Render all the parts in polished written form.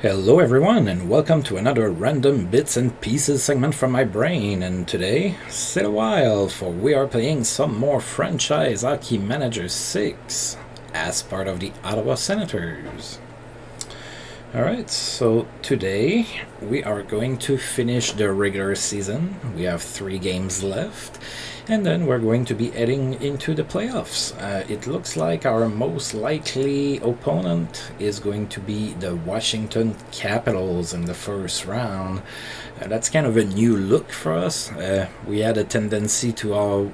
Hello everyone and welcome to another random bits and pieces segment from my brain, and today, sit a while for we are playing some more Franchise Hockey Manager 6 as part of the Ottawa Senators. Alright, so today we are going to finish the regular season. We have 3 games left, and then we're going to be heading into the playoffs. It looks like our most likely opponent is going to be the Washington Capitals in the first round. That's kind of a new look for us. We had a tendency to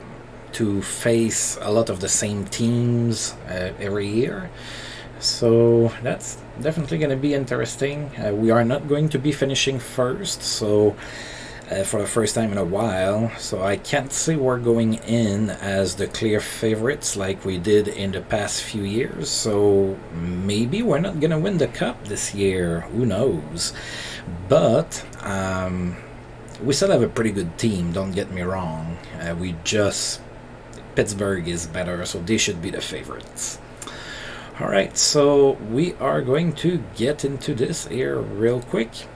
face a lot of the same teams every year. So that's definitely going to be interesting. We are not going to be finishing first, so for the first time in a while, so I can't say we're going in as the clear favorites like we did in the past few years. So maybe we're not going to win the cup this year, who knows. But we still have a pretty good team, don't get me wrong. Pittsburgh is better, so they should be the favorites. Alright, so we are going to get into this here real quick.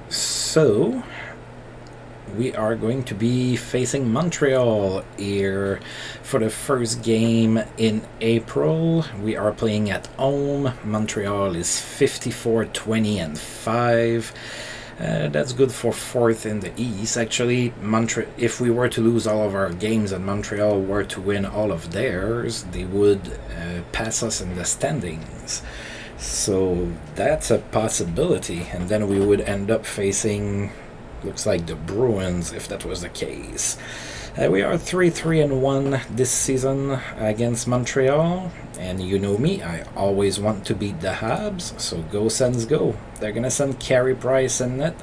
So we are going to be facing Montreal here for the first game in April. We are playing at home. Montreal is 54-20-5. That's good for 4th in the East. Actually, if we were to lose all of our games and Montreal were to win all of theirs, they would pass us in the standings. So that's a possibility, and then we would end up facing, looks like, the Bruins if that was the case. We are 3-3-1 this season against Montreal, and you know me, I always want to beat the Habs, so go Sens go. They're going to send Carey Price in net.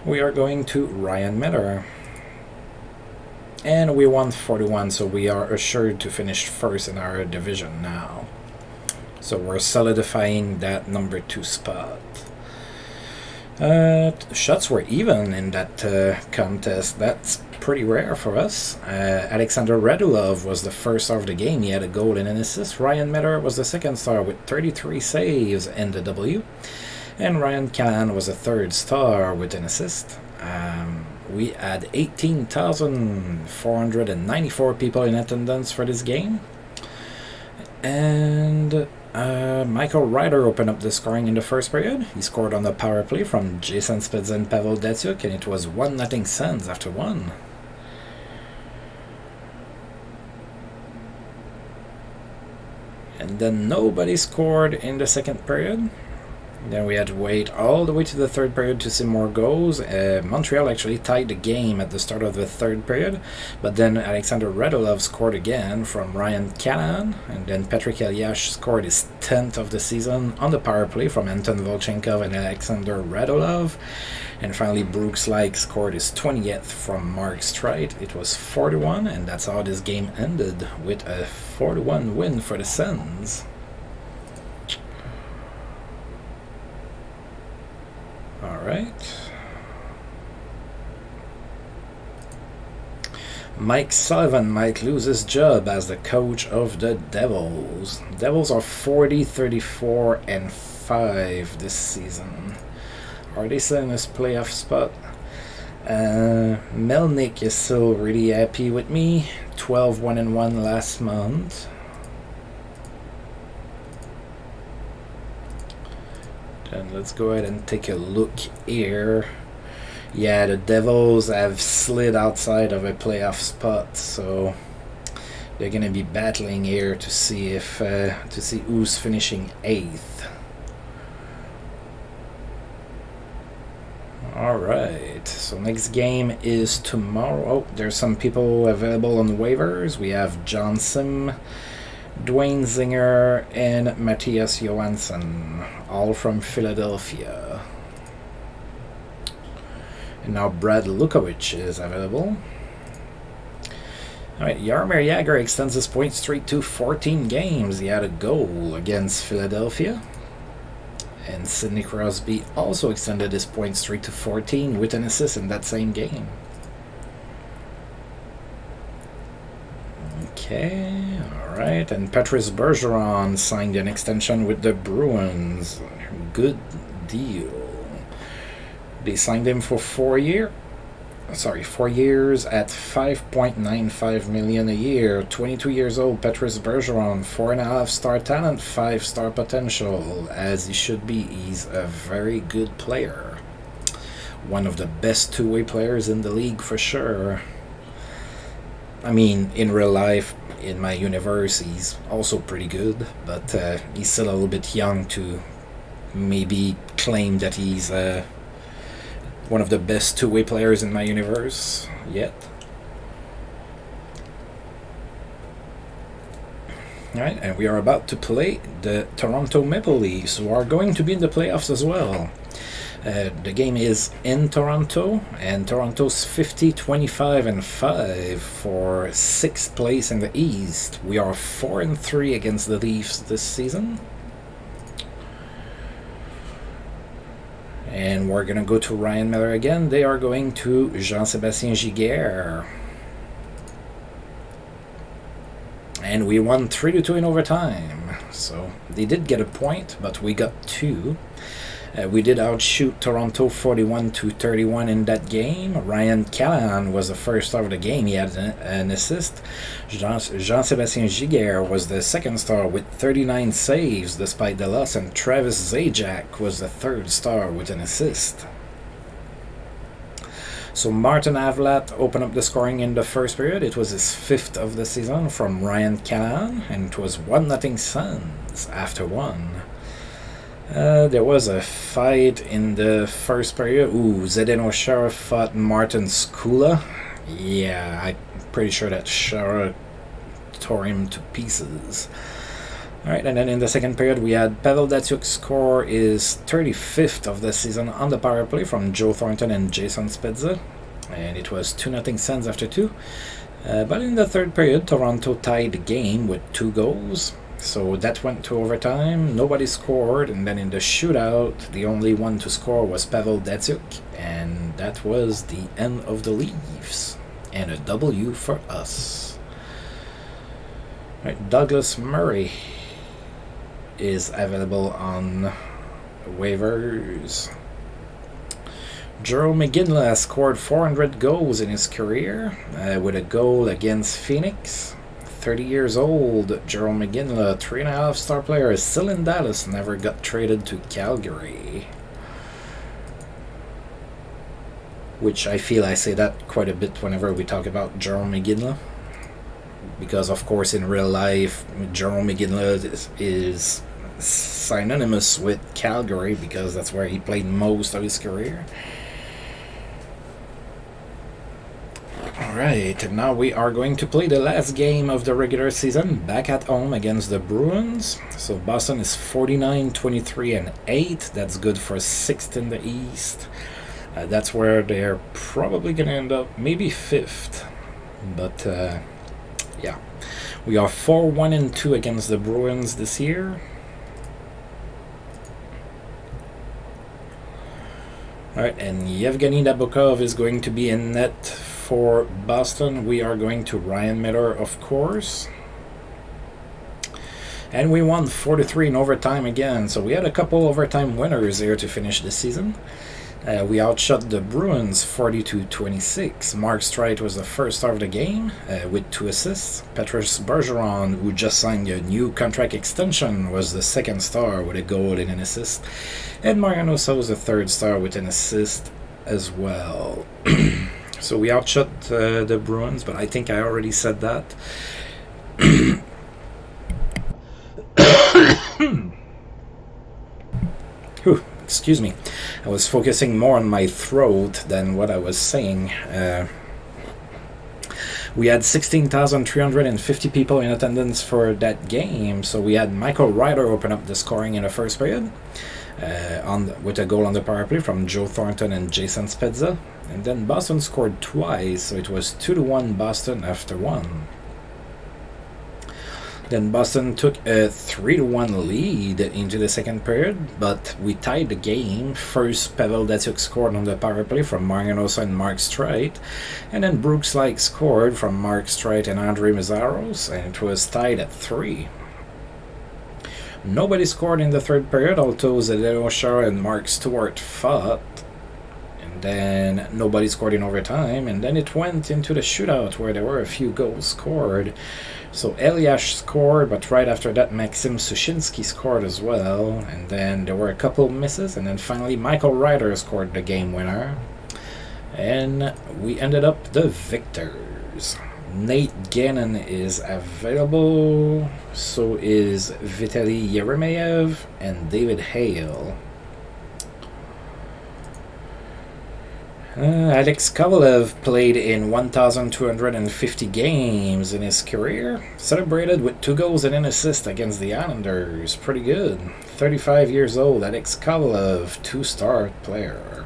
We are going to Ryan Miller. And we won 41, so we are assured to finish first in our division now. So we're solidifying that number 2 spot. Shots were even in that contest. That's pretty rare for us. Alexander Radulov was the first star of the game. He had a goal and an assist. Ryan Miller was the second star with 33 saves in the W. And Ryan Callahan was the third star with an assist. We had 18,494 people in attendance for this game. And Michael Ryder opened up the scoring in the first period. He scored on the power play from Jason Spezza and Pavel Datsyuk, and it was 1-0 Sens after 1. And then nobody scored in the second period. Then we had to wait all the way to the third period to see more goals. Montreal actually tied the game at the start of the third period, but then Alexander Radulov scored again from Ryan Callahan, and then Patrick Elias scored his 10th of the season on the power play from Anton Volchenkov and Alexander Radulov. And finally, Brooks Laich scored his 20th from Mark Streit. It was 4-1, and that's how this game ended, with a 4-1 win for the Sens. Alright. Mike Sullivan might lose his job as the coach of the Devils. Devils are 40-34-5 this season. Are they still in this playoff spot? Melnick is still really happy with me. 12-1-1 last month. And let's go ahead and take a look here. Yeah, the Devils have slid outside of a playoff spot, so they're gonna be battling here to see who's finishing 8th. Alright, so next game is tomorrow. Oh, there's some people available on waivers. We have John Sim, Dwayne Zinger, and Matthias Johansson, all from Philadelphia. And now Brad Lukowicz is available. Alright, Jaromir Jagr extends his point streak to 14 games. He had a goal against Philadelphia. And Sidney Crosby also extended his point streak to 14 with an assist in that same game. Okay, alright. Alright, and Patrice Bergeron signed an extension with the Bruins. Good deal. They signed him for 4 years at $5.95 million a year. 22 years old, Patrice Bergeron, 4.5 star talent, 5-star potential, as he should be. He's a very good player. One of the best two-way players in the league for sure. I mean, in real life, in my universe, he's also pretty good, but he's still a little bit young to maybe claim that he's one of the best two-way players in my universe yet. Alright, and we are about to play the Toronto Maple Leafs, who are going to be in the playoffs as well. The game is in Toronto, and Toronto's 50-25-5 for 6th place in the East. We are 4-3 against the Leafs this season. And we're going to go to Ryan Miller again. They are going to Jean-Sébastien Giguère. And we won 3-2 in overtime. So they did get a point, but we got 2. We did outshoot Toronto 41-31 in that game. Ryan Callahan was the first star of the game. He had an assist. Jean-Sébastien Giguère was the second star with 39 saves despite the loss. And Travis Zajac was the third star with an assist. So Martin Havlat opened up the scoring in the first period. It was his 5th of the season from Ryan Callahan. And it was 1-0 Suns after 1. There was a fight in the first period. Zdeno Chara fought Martin Skula. Yeah, I'm pretty sure that Chara tore him to pieces. Alright, and then in the second period we had Pavel Datsyuk score his 35th of the season on the power play from Joe Thornton and Jason Spezza. And it was 2-0 Sens after 2. But in the third period, Toronto tied the game with 2 goals. So that went to overtime, nobody scored, and then in the shootout, the only one to score was Pavel Datsyuk, and that was the end of the Leafs, and a W for us. Right, Douglas Murray is available on waivers. Jarome McGinley has scored 400 goals in his career, with a goal against Phoenix. 30 years old, Jarome McGinley, 3.5 star player, is still in Dallas, never got traded to Calgary. Which I feel I say that quite a bit whenever we talk about Jarome McGinley. Because of course in real life, Jarome McGinley is synonymous with Calgary because that's where he played most of his career. Alright, and now we are going to play the last game of the regular season back at home against the Bruins. So Boston is 49-23-8. That's good for 6th in the East. That's where they're probably going to end up, maybe 5th. But yeah, we are 4-1-2 against the Bruins this year. Alright, and Yevgeny Nabokov is going to be in net for Boston. We are going to Ryan Miller, of course. And we won 4-3 in overtime again. So we had a couple overtime winners here to finish the season. We outshot the Bruins 40-26. Mark Streit was the first star of the game with 2 assists. Patrice Bergeron, who just signed a new contract extension, was the second star with a goal and an assist. And Mariano Hossa was the third star with an assist as well. So we outshot the Bruins, but I think I already said that. Whew, excuse me. I was focusing more on my throat than what I was saying. We had 16,350 people in attendance for that game, so we had Michael Ryder open up the scoring in the first period with a goal on the power play from Joe Thornton and Jason Spezza. And then Boston scored twice, so it was 2-1 Boston after 1. Then Boston took a 3-1 lead into the second period, but we tied the game. First, Pavel Datsyuk scored on the power play from Marginosa and Mark Streit, and then Brooks Laich scored from Mark Streit and Andre Meszaros, and it was tied at 3. Nobody scored in the third period, although Zdeno Chara and Mark Stewart fought. And then nobody scored in overtime, and then it went into the shootout where there were a few goals scored. So Elias scored, but right after that Maxim Sushinsky scored as well, and then there were a couple misses, and then finally Michael Ryder scored the game winner, and we ended up the victors. Nate Gannon is available, so is Vitaly Yeremeyev and David Hale. Alex Kovalev played in 1,250 games in his career. Celebrated with 2 goals and an assist against the Islanders. Pretty good. 35 years old, Alex Kovalev, 2-star player.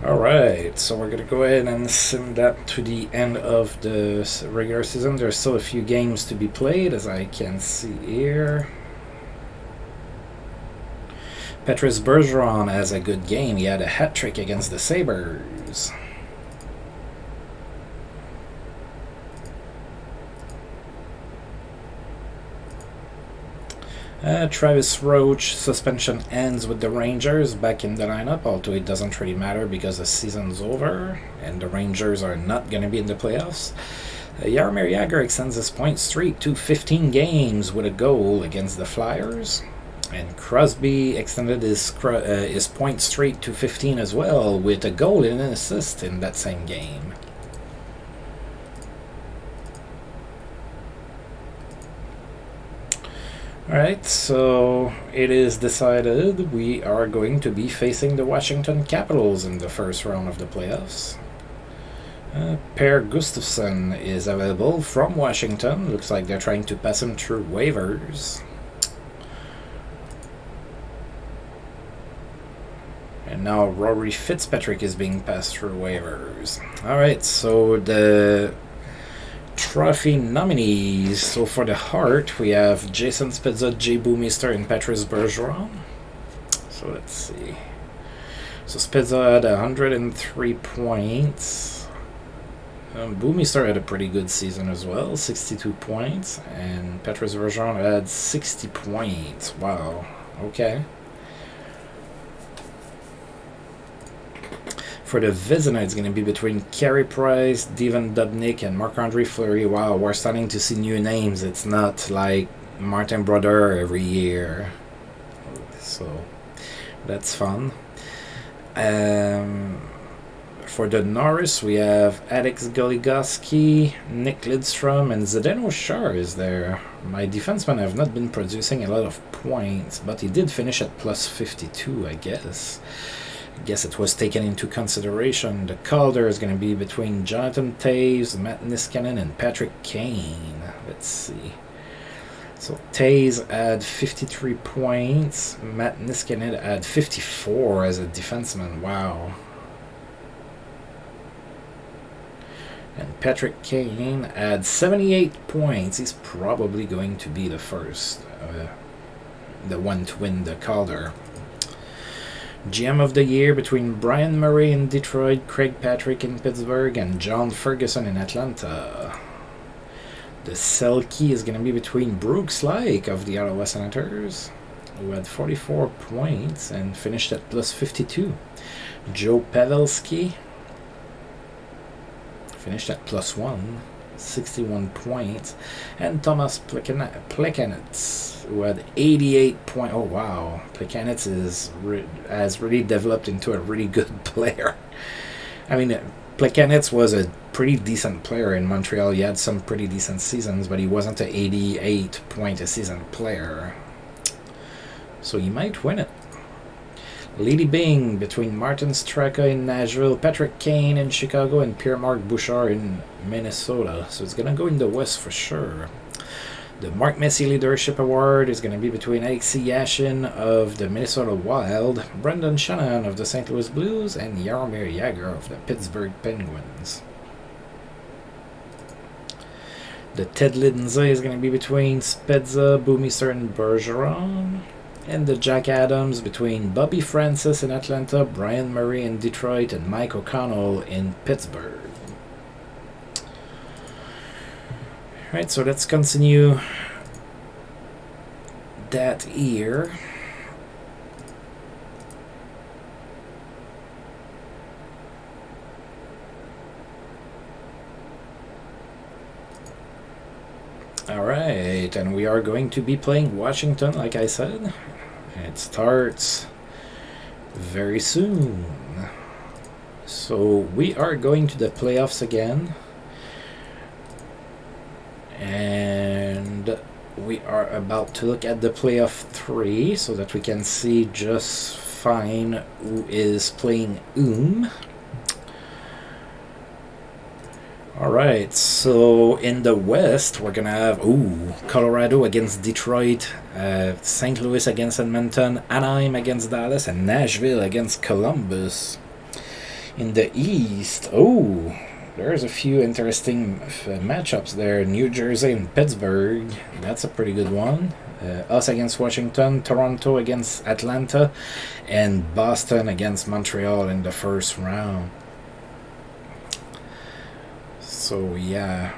Alright, so we're going to go ahead and sim that to the end of the regular season. There's still a few games to be played, as I can see here. Petrus Bergeron has a good game. He had a hat-trick against the Sabres. Travis Roach suspension ends with the Rangers back in the lineup, although it doesn't really matter because the season's over and the Rangers are not going to be in the playoffs. Jaromir Jagr extends his point streak to 15 games with a goal against the Flyers. And Crosby extended his point streak to 15 as well with a goal and an assist in that same game. Alright, so it is decided we are going to be facing the Washington Capitals in the first round of the playoffs. Per Gustafsson is available from Washington. Looks like they're trying to pass him through waivers. And now Rory Fitzpatrick is being passed through waivers. Alright, so the trophy nominees. So for the Hart, we have Jason Spezza, Jay Bouwmeester, and Petrus Bergeron. So let's see. So Spezza had 103 points. Bouwmeester had a pretty good season as well, 62 points. And Petrus Bergeron had 60 points. Wow. Okay. For the Vizina, it's going to be between Carey Price, Devon Dubnyk, and Marc-Andre Fleury. Wow, we're starting to see new names. It's not like Martin Brodeur every year. So, that's fun. For the Norris, we have Alex Goligoski, Nick Lidstrom, and Zdeno Chara is there. My defensemen have not been producing a lot of points, but he did finish at plus 52, I guess. I guess it was taken into consideration. The Calder is going to be between Jonathan Toews, Matt Niskanen, and Patrick Kane. Let's see. So Toews had 53 points. Matt Niskanen had 54 as a defenseman. Wow. And Patrick Kane had 78 points. He's probably going to be the first, the one to win the Calder. GM of the Year between Brian Murray in Detroit, Craig Patrick in Pittsburgh, and John Ferguson in Atlanta. The Selkie is going to be between Brooks Laich of the Ottawa Senators, who had 44 points and finished at plus 52. Joe Pavelski finished at plus 1, 61 points. And Thomas Plekanec, who had 88 points. Oh, wow. Plekanec has really developed into a really good player. I mean, Plekanec was a pretty decent player in Montreal. He had some pretty decent seasons, but he wasn't an 88-point-a-season player. So he might win it. Lady Bing between Martin Straka in Nashville, Patrick Kane in Chicago, and Pierre-Marc Bouchard in Minnesota. So it's going to go in the West for sure. The Mark Messier Leadership Award is going to be between Alexei Yashin of the Minnesota Wild, Brendan Shannon of the St. Louis Blues, and Jaromir Jagr of the Pittsburgh Penguins. The Ted Lindsay is going to be between Spezza, Bouwmeester, and Bergeron. And the Jack Adams between Bobby Francis in Atlanta, Brian Murray in Detroit, and Mike O'Connell in Pittsburgh. Alright, so let's continue that here. Alright, and we are going to be playing Washington, like I said. It starts very soon. So we are going to the playoffs again. And we are about to look at the playoff 3 so that we can see just fine who is playing whom. Alright, so in the West we're gonna have Colorado against Detroit, St. Louis against Edmonton, Anaheim against Dallas, and Nashville against Columbus. In the East, there's a few interesting matchups there. New Jersey and Pittsburgh, that's a pretty good one. Us against Washington, Toronto against Atlanta, and Boston against Montreal in the first round. So yeah,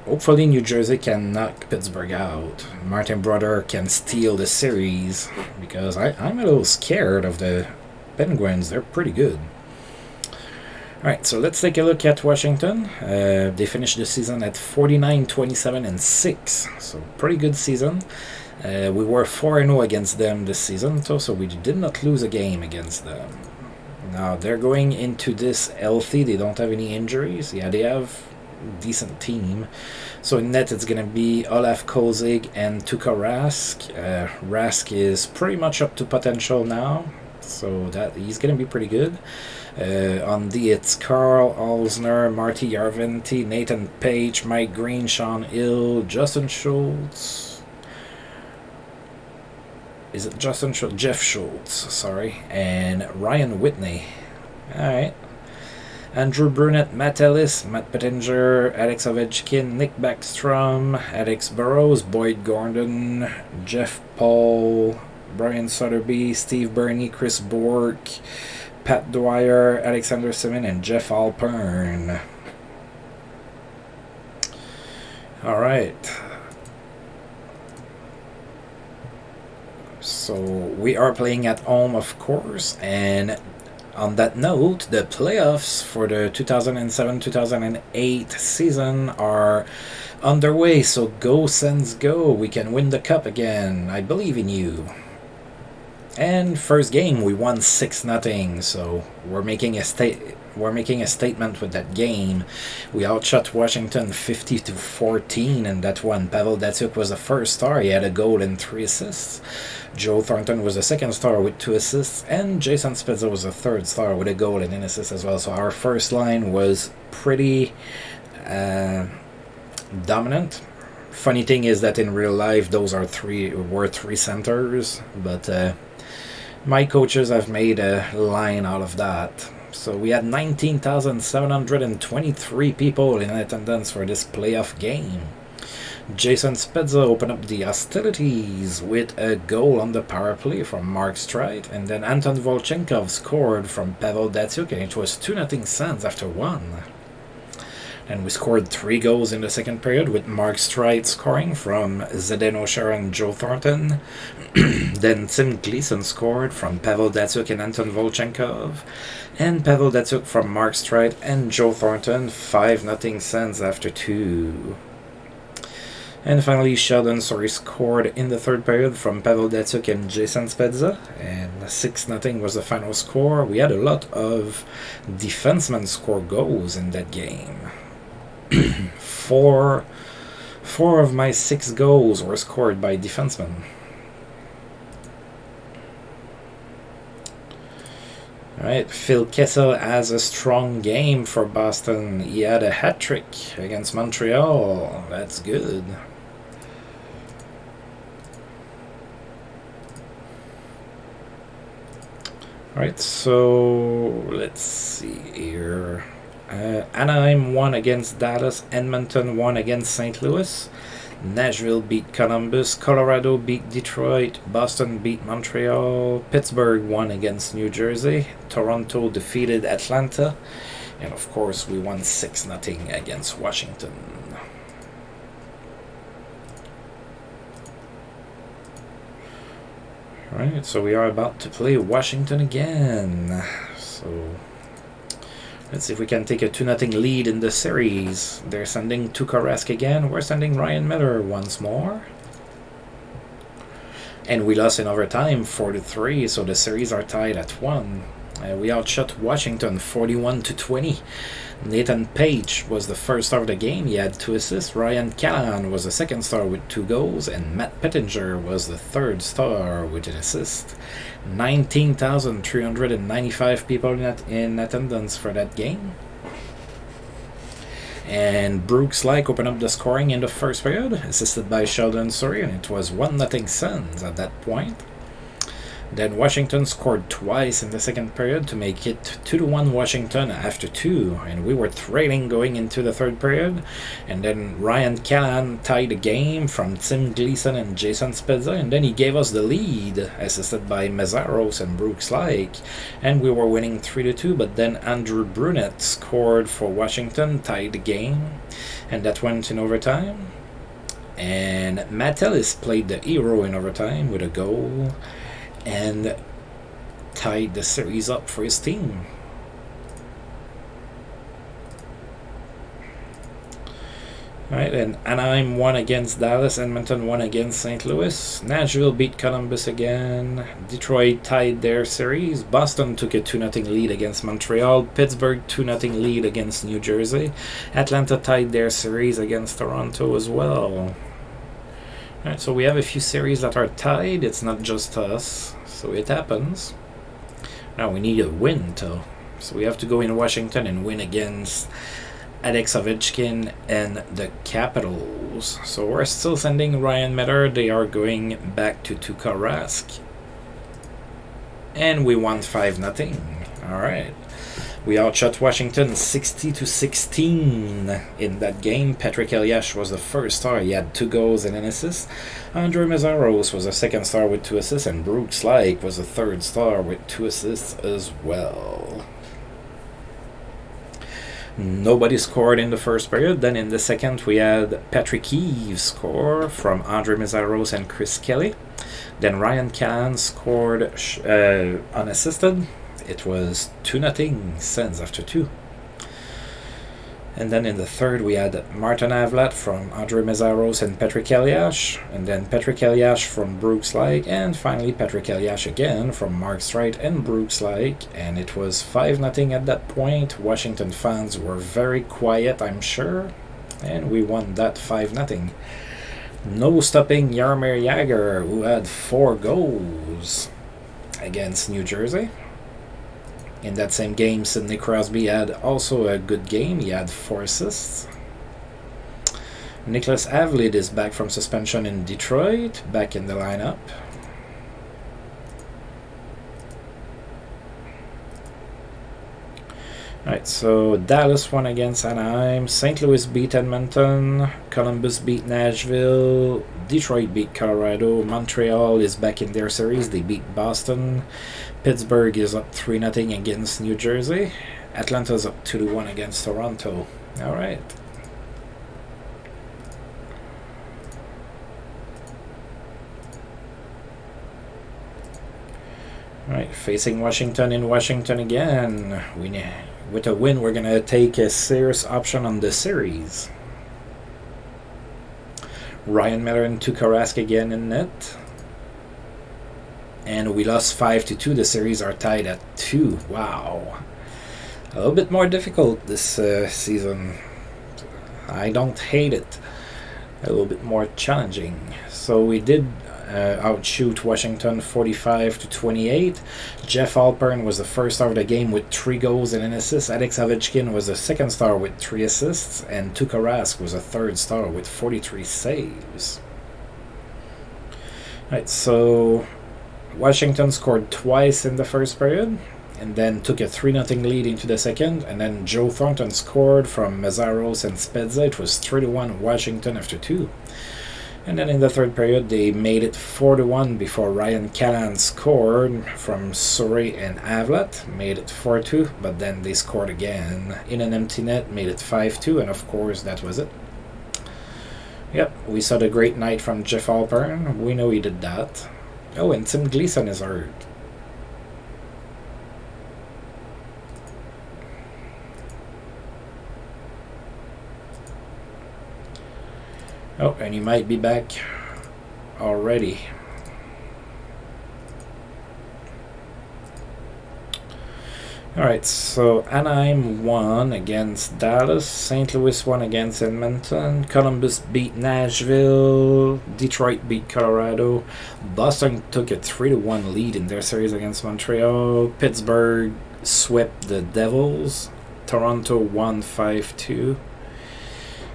hopefully New Jersey can knock Pittsburgh out. Martin Brodeur can steal the series, because I'm a little scared of the Penguins. They're pretty good. Alright, so let's take a look at Washington. They finished the season at 49-27-6, so pretty good season. We were 4-0 against them this season, so we did not lose a game against them. Now, they're going into this healthy. They don't have any injuries. Yeah, they have a decent team. So in net, it's going to be Olaf Kozig and Tuukka Rask. Rask is pretty much up to potential now, so that he's going to be pretty good. On D, it's Carl Alsner, Marty Yarventi, Nathan Page, Mike Green, Sean Hill, Justin Schultz. Is it Justin Schultz? Jeff Schultz, sorry. And Ryan Whitney. Alright. Andrew Brunette, Matt Ellis, Matt Pettinger, Alex Ovechkin, Nick Backstrom, Alex Burrows, Boyd Gordon, Jeff Paul, Brian Sotheby, Steve Burney, Chris Bork, Pat Dwyer, Alexander Simmon, and Jeff Alpern. Alright. So we are playing at home, of course, and on that note, the playoffs for the 2007-2008 season are underway, so go Sens go. We can win the cup again. I believe in you. And first game we won 6-0, so we're making a statement with that game. We outshot Washington 50-14 in that one. Pavel Datsyuk was the first star. He had a goal and 3 assists. Joe Thornton was the second star with 2 assists, and Jason Spezza was the third star with a goal and an assist as well. So our first line was pretty dominant. Funny thing is that in real life those were 3 centers, but my coaches have made a line out of that. So we had 19,723 people in attendance for this playoff game. Jason Spezza opened up the hostilities with a goal on the power play from Mark Streit, and then Anton Volchenkov scored from Pavel Datsyuk, and it was 2-0 Sens after 1. And we scored 3 goals in the second period, with Mark Streit scoring from Zdeno Chara and Joe Thornton. Then Tim Gleason scored from Pavel Datsyuk and Anton Volchenkov. And Pavel Datsyuk from Mark Streit and Joe Thornton, 5-0 Sens after 2. And finally, Sheldon Sorry scored in the third period from Pavel Datsyuk and Jason Spezza, and 6-0 was the final score. We had a lot of defensemen score goals in that game. Four of my 6 goals were scored by defensemen. Alright, Phil Kessel has a strong game for Boston. He had a hat-trick against Montreal. That's good. Alright, so let's see here. Anaheim won against Dallas, Edmonton won against St. Louis, Nashville beat Columbus, Colorado beat Detroit, Boston beat Montreal, Pittsburgh won against New Jersey, Toronto defeated Atlanta, and of course we won 6-0 against Washington. Alright, so we are about to play Washington again. So let's see if we can take a 2-0 lead in the series. They're sending Tuukka Rask again. We're sending Ryan Miller once more. And we lost in overtime 4-3, so the series are tied at 1. We outshot Washington 41-20. Nathan Page was the first star of the game. He had 2 assists. Ryan Callahan was the second star with 2 goals. And Matt Pettinger was the third star with an assist. 19,395 people in attendance for that game. And Brooks Laich opened up the scoring in the first period, assisted by Sheldon Surrey, and it was 1-0 Sens at that point. Then Washington scored twice in the second period to make it 2-1 Washington after 2, and we were trailing going into the third period. And then Ryan Callahan tied the game from Tim Gleason and Jason Spezza, and then he gave us the lead, assisted by Meszaros and Brooks Laich, and we were winning 3-2. But then Andrew Brunette scored for Washington, tied the game, and that went in overtime. And Matt Ellis played the hero in overtime with a goal and tied the series up for his team. Right, and Anaheim won against Dallas, Edmonton won against St. Louis, Nashville beat Columbus again, Detroit tied their series, Boston took a 2-0 lead against Montreal, Pittsburgh 2-0 lead against New Jersey, Atlanta tied their series against Toronto as well. Right, so we have a few series that are tied. It's not just us, so it happens. Now we need a win, though. So we have to go in Washington and win against Alex Ovechkin and the Capitals. So we're still sending Ryan Miller. They are going back to Tuukka Rask. And we won 5-0. Alright. We outshot Washington 60-16 in that game. Patrick Elias was the first star. He had 2 goals and an assist. Andre Meszaros was the second star with 2 assists. And Brooks Laich was the third star with 2 assists as well. Nobody scored in the first period. Then in the second, we had Patrick Eves score from Andre Meszaros and Chris Kelly. Then Ryan Callahan scored unassisted. It was 2-0 Sens after 2. And then in the third, we had Martin Havlat from Andre Meszaros and Patrick Elias. And then Patrick Elias from Brooks Laich. And finally, Patrick Elias again from Mark Streit and Brooks Laich. And it was 5-0 at that point. Washington fans were very quiet, I'm sure. And we won that 5-0. No stopping Jaromir Jagr, who had 4 goals against New Jersey. In that same game, Sidney Crosby had also a good game. He had 4 assists. Nicholas Avlid is back from suspension in Detroit, back in the lineup. Alright, so Dallas won against Anaheim, St. Louis beat Edmonton, Columbus beat Nashville, Detroit beat Colorado, Montreal is back in their series, they beat Boston, Pittsburgh is up 3-0 against New Jersey, Atlanta's up 2-1 against Toronto. Alright. Alright, facing Washington in Washington again. With a win, we're going to take a serious option on the series. Ryan Miller and Tuukka Rask again in net. And we lost 5-2. The series are tied at 2. Wow. A little bit more difficult this season. I don't hate it. A little bit more challenging. So we did outshoot Washington 45-28. Jeff Alpern was the first star of the game with 3 goals and an assist. Alex Ovechkin was the second star with 3 assists, and Tuukka Rask was the third star with 43 saves. Right, so Washington scored twice in the first period, and then took a 3-0 lead into the second, and then Joe Thornton scored from Meszaros and Spezza. It was 3-1 Washington after 2. And then in the third period, they made it 4-1 before Ryan Callan scored from Surrey and Avlat, made it 4-2, but then they scored again in an empty net, made it 5-2, and of course that was it. Yep, we saw the great night from Jeff Alpern. We know he did that. Oh, and Tim Gleason is hurt. Oh, and he might be back already. Alright, so Anaheim won against Dallas, St. Louis won against Edmonton, Columbus beat Nashville, Detroit beat Colorado, Boston took a 3-1 lead in their series against Montreal, Pittsburgh swept the Devils, Toronto won 5-2.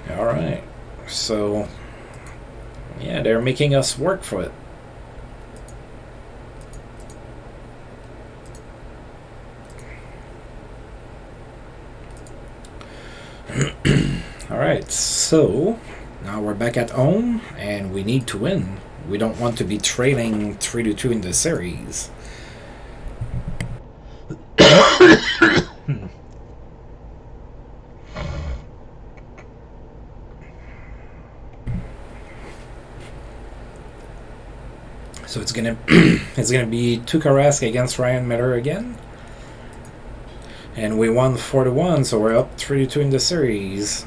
Alright, so yeah, they're making us work for it. Alright, so now we're back at home and we need to win. We don't want to be trailing 3-2 in the series. So it's gonna be Tuukka Rask against Ryan Miller again. And we won 4-1, so we're up 3-2 in the series.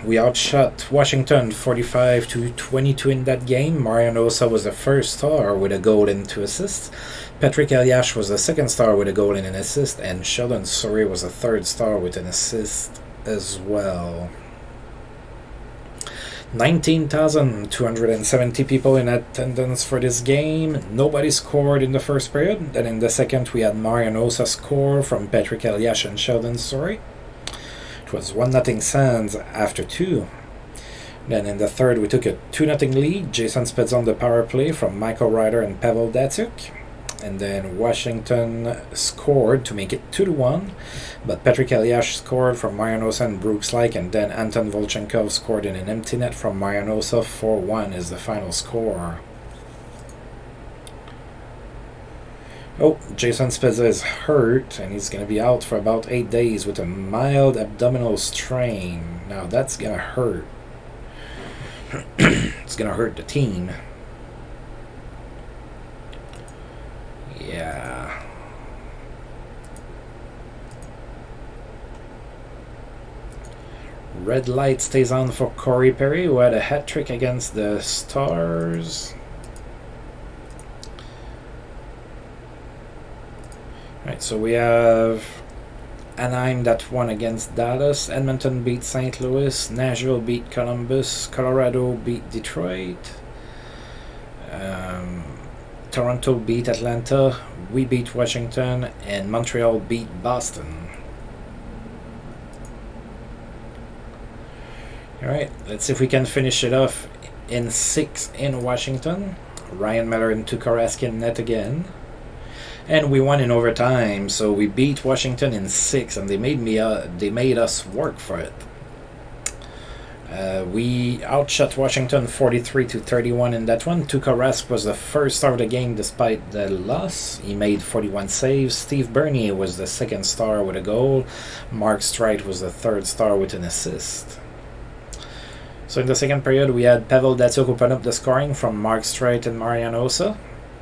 We outshot Washington 45-22 in that game. Marian Hossa was the first star with a goal and 2 assists. Patrick Elias was the second star with a goal and an assist, and Sheldon Surrey was the third star with an assist as well. 19,270 people in attendance for this game. Nobody scored in the first period. Then in the second, we had Marian Hossa score from Patrick Elias and Sheldon Surrey. It was 1-0 Sens after 2. Then in the third, we took a 2-0 lead. Jason Spezza on the power play from Michael Ryder and Pavel Datsyuk. And then Washington scored to make it 2-1. But Patrick Elias scored from Marian Hossa and Brooks Laich, and then Anton Volchenkov scored in an empty net from Marian Hossa. 4-1 is the final score. Oh, Jason Spezza is hurt, and he's going to be out for about 8 days with a mild abdominal strain. Now that's going to hurt. It's going to hurt the team. Yeah. Red light stays on for Corey Perry, who had a hat trick against the Stars. Right, so we have Anaheim that won against Dallas, Edmonton beat St. Louis, Nashville beat Columbus, Colorado beat Detroit, Toronto beat Atlanta, we beat Washington, and Montreal beat Boston. Alright, let's see if we can finish it off in 6 in Washington. Ryan Miller and Tuukka Rask in net again. And we won in overtime, so we beat Washington in 6, and they made us work for it. We outshot Washington 43-31 in that one. Tuukka Rask was the first star of the game despite the loss. He made 41 saves. Steve Bernier was the second star with a goal. Mark Streit was the third star with an assist. So in the second period, we had Pavel Datsyuk open up the scoring from Mark Streit and Marian Hossa.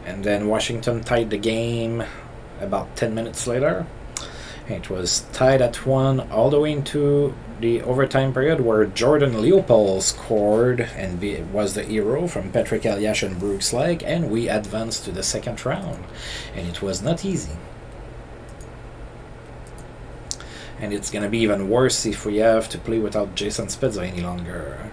And then Washington tied the game about 10 minutes later. It was tied at 1 all the way into the overtime period, where Jordan Leopold scored and was the hero from Patrick Elias and Brooks Laich, and we advanced to the second round. And it was not easy. And it's going to be even worse if we have to play without Jason Spezza any longer.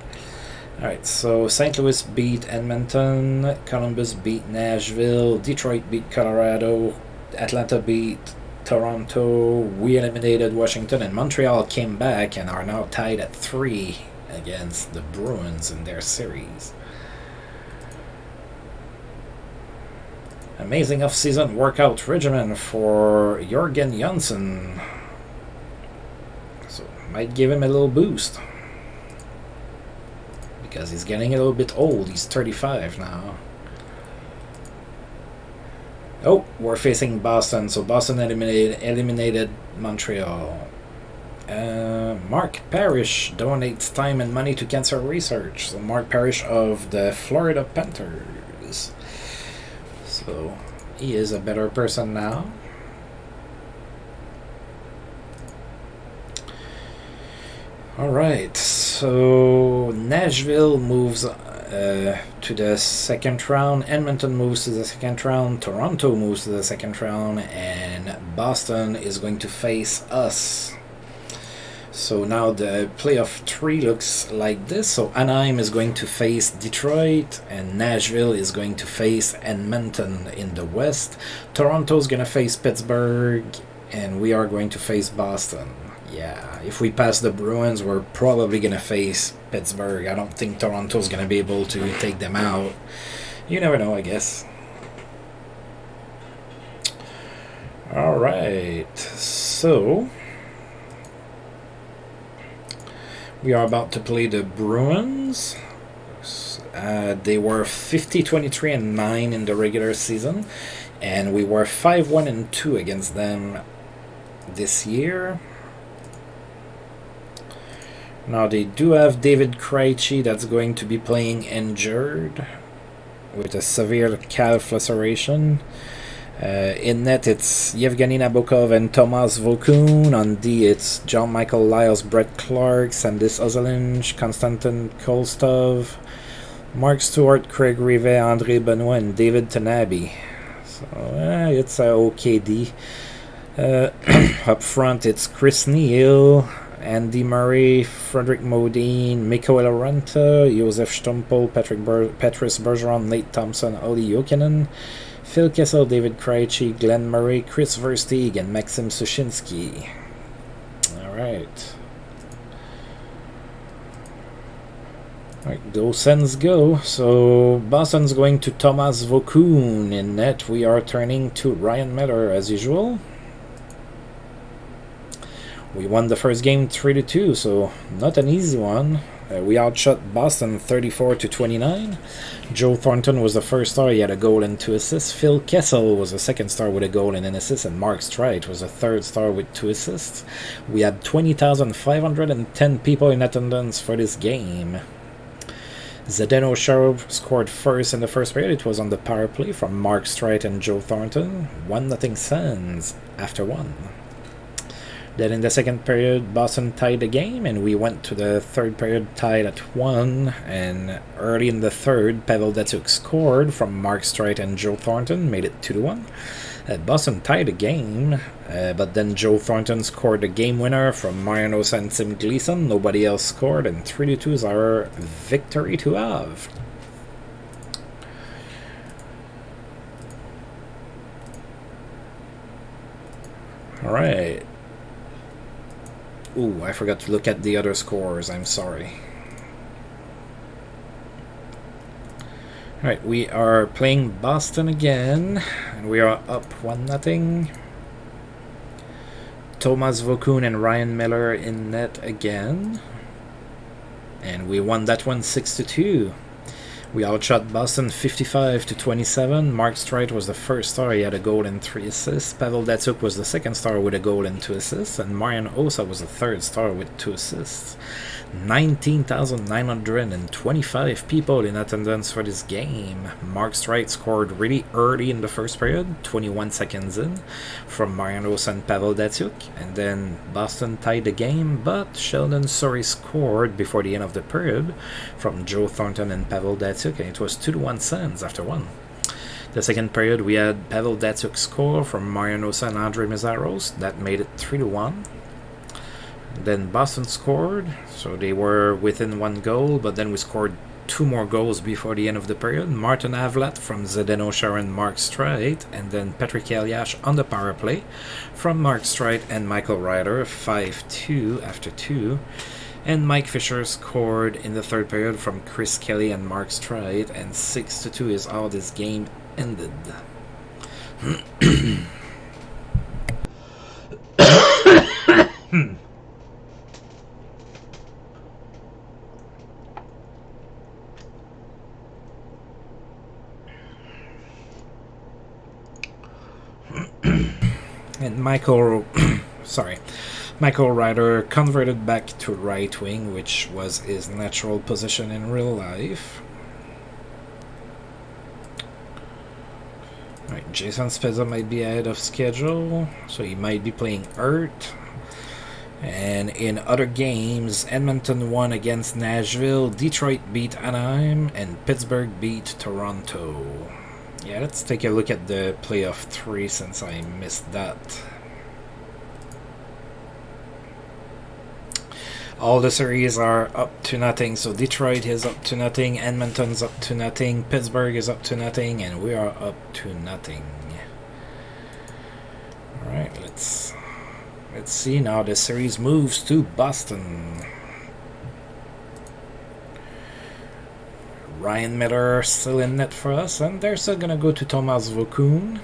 Alright, so St. Louis beat Edmonton, Columbus beat Nashville, Detroit beat Colorado, Atlanta beat Toronto, we eliminated Washington, and Montreal came back and are now tied at 3 against the Bruins in their series. Amazing off-season workout regimen for Jørgen Janssen. So might give him a little boost. Because he's getting a little bit old. He's 35 now. Oh, we're facing Boston. So Boston eliminated Montreal. Mark Parrish donates time and money to cancer research. So Mark Parrish of the Florida Panthers. So he is a better person now. Alright, so Nashville moves to the second round, Edmonton moves to the second round, Toronto moves to the second round, and Boston is going to face us. So now the playoff 3 looks like this. So Anaheim is going to face Detroit, and Nashville is going to face Edmonton in the West. Toronto's going to face Pittsburgh, and we are going to face Boston. Yeah, if we pass the Bruins, we're probably going to face Pittsburgh. I don't think Toronto's going to be able to take them out. You never know, I guess. Alright, so we are about to play the Bruins. They were 50-23-9 in the regular season, and we were 5-1-2 against them this year. Now they do have David Krejci that's going to be playing injured with a severe calf laceration. In net it's Yevgeny Nabokov and Tomas Vokoun. On D it's John Michael Lyles, Brett Clark, Sandis Ozelinj, Konstantin Kolstov, Mark Stewart, Craig Rivet, André Benoit, and David Tanabe. So it's a OKD. Up front it's Chris Neal, Andy Murray, Frederick Modine, Mikko Eloranta, Josef Stumpel, Patrice Bergeron, Nate Thompson, Olli Jokinen, Phil Kessel, David Krejci, Glenn Murray, Chris Versteeg, and Maxim Sushinsky. Alright. Alright, those sends go. So Boston's going to Tomas Vokoun. In net, we are turning to Ryan Miller as usual. We won the first game 3-2, so not an easy one. We outshot Boston 34-29. Joe Thornton was the first star, he had a goal and 2 assists. Phil Kessel was the second star with a goal and an assist, and Mark Streit was the third star with 2 assists. We had 20,510 people in attendance for this game. Zdeno Chara scored first in the first period. It was on the power play from Mark Streit and Joe Thornton. 1-0 Sens after 1. Then in the second period, Boston tied the game, and we went to the third period tied at 1. And early in the third, Pavel Datsyuk scored from Mark Streit and Joe Thornton, made it 2-1. Boston tied the game, but then Joe Thornton scored the game winner from Marian Hossa and Tim Gleason. Nobody else scored, and 3-2 is our victory to have. All right. Ooh, I forgot to look at the other scores. I'm sorry. Alright, we are playing Boston again, and we are up 1-0. Tomas Vokoun and Ryan Miller in net again. And we won that one 6-2. We outshot Boston 55-27. Mark Streit was the first star, he had a goal and 3 assists. Pavel Datsyuk was the second star with a goal and 2 assists. And Marian Hossa was the third star with 2 assists. 19,925 people in attendance for this game. Mark Streit scored really early in the first period, 21 seconds in, from Marian Hossa and Pavel Datsyuk. And then Boston tied the game, but Sheldon Souris scored before the end of the period from Joe Thornton and Pavel Datsyuk, and it was 2-1 Sens after 1. The second period, we had Pavel Datsyuk score from Marian Hossa and Andre Meszaros. That made it 3-1. Then Boston scored, so they were within 1 goal, but then we scored 2 more goals before the end of the period. Martin Havlat from Zdeno Chara and Mark Streit, and then Patrick Eliash on the power play from Mark Streit and Michael Ryder, 5-2 after 2. And Mike Fisher scored in the third period from Chris Kelly and Mark Streit, and 6-2 is how this game ended. And Michael Ryder converted back to right wing, which was his natural position in real life. Right, Jason Spezza might be ahead of schedule, so he might be playing Hurt. And in other games, Edmonton won against Nashville, Detroit beat Anaheim, and Pittsburgh beat Toronto. Yeah, let's take a look at the playoff 3 since I missed that. All the series are up to nothing, so Detroit is up to nothing, Edmonton's up to nothing, Pittsburgh is up to nothing, and we are up to nothing. Alright, let's see now. The series moves to Boston. Ryan Miller still in net for us, and they're still gonna go to Tomas Vokoun.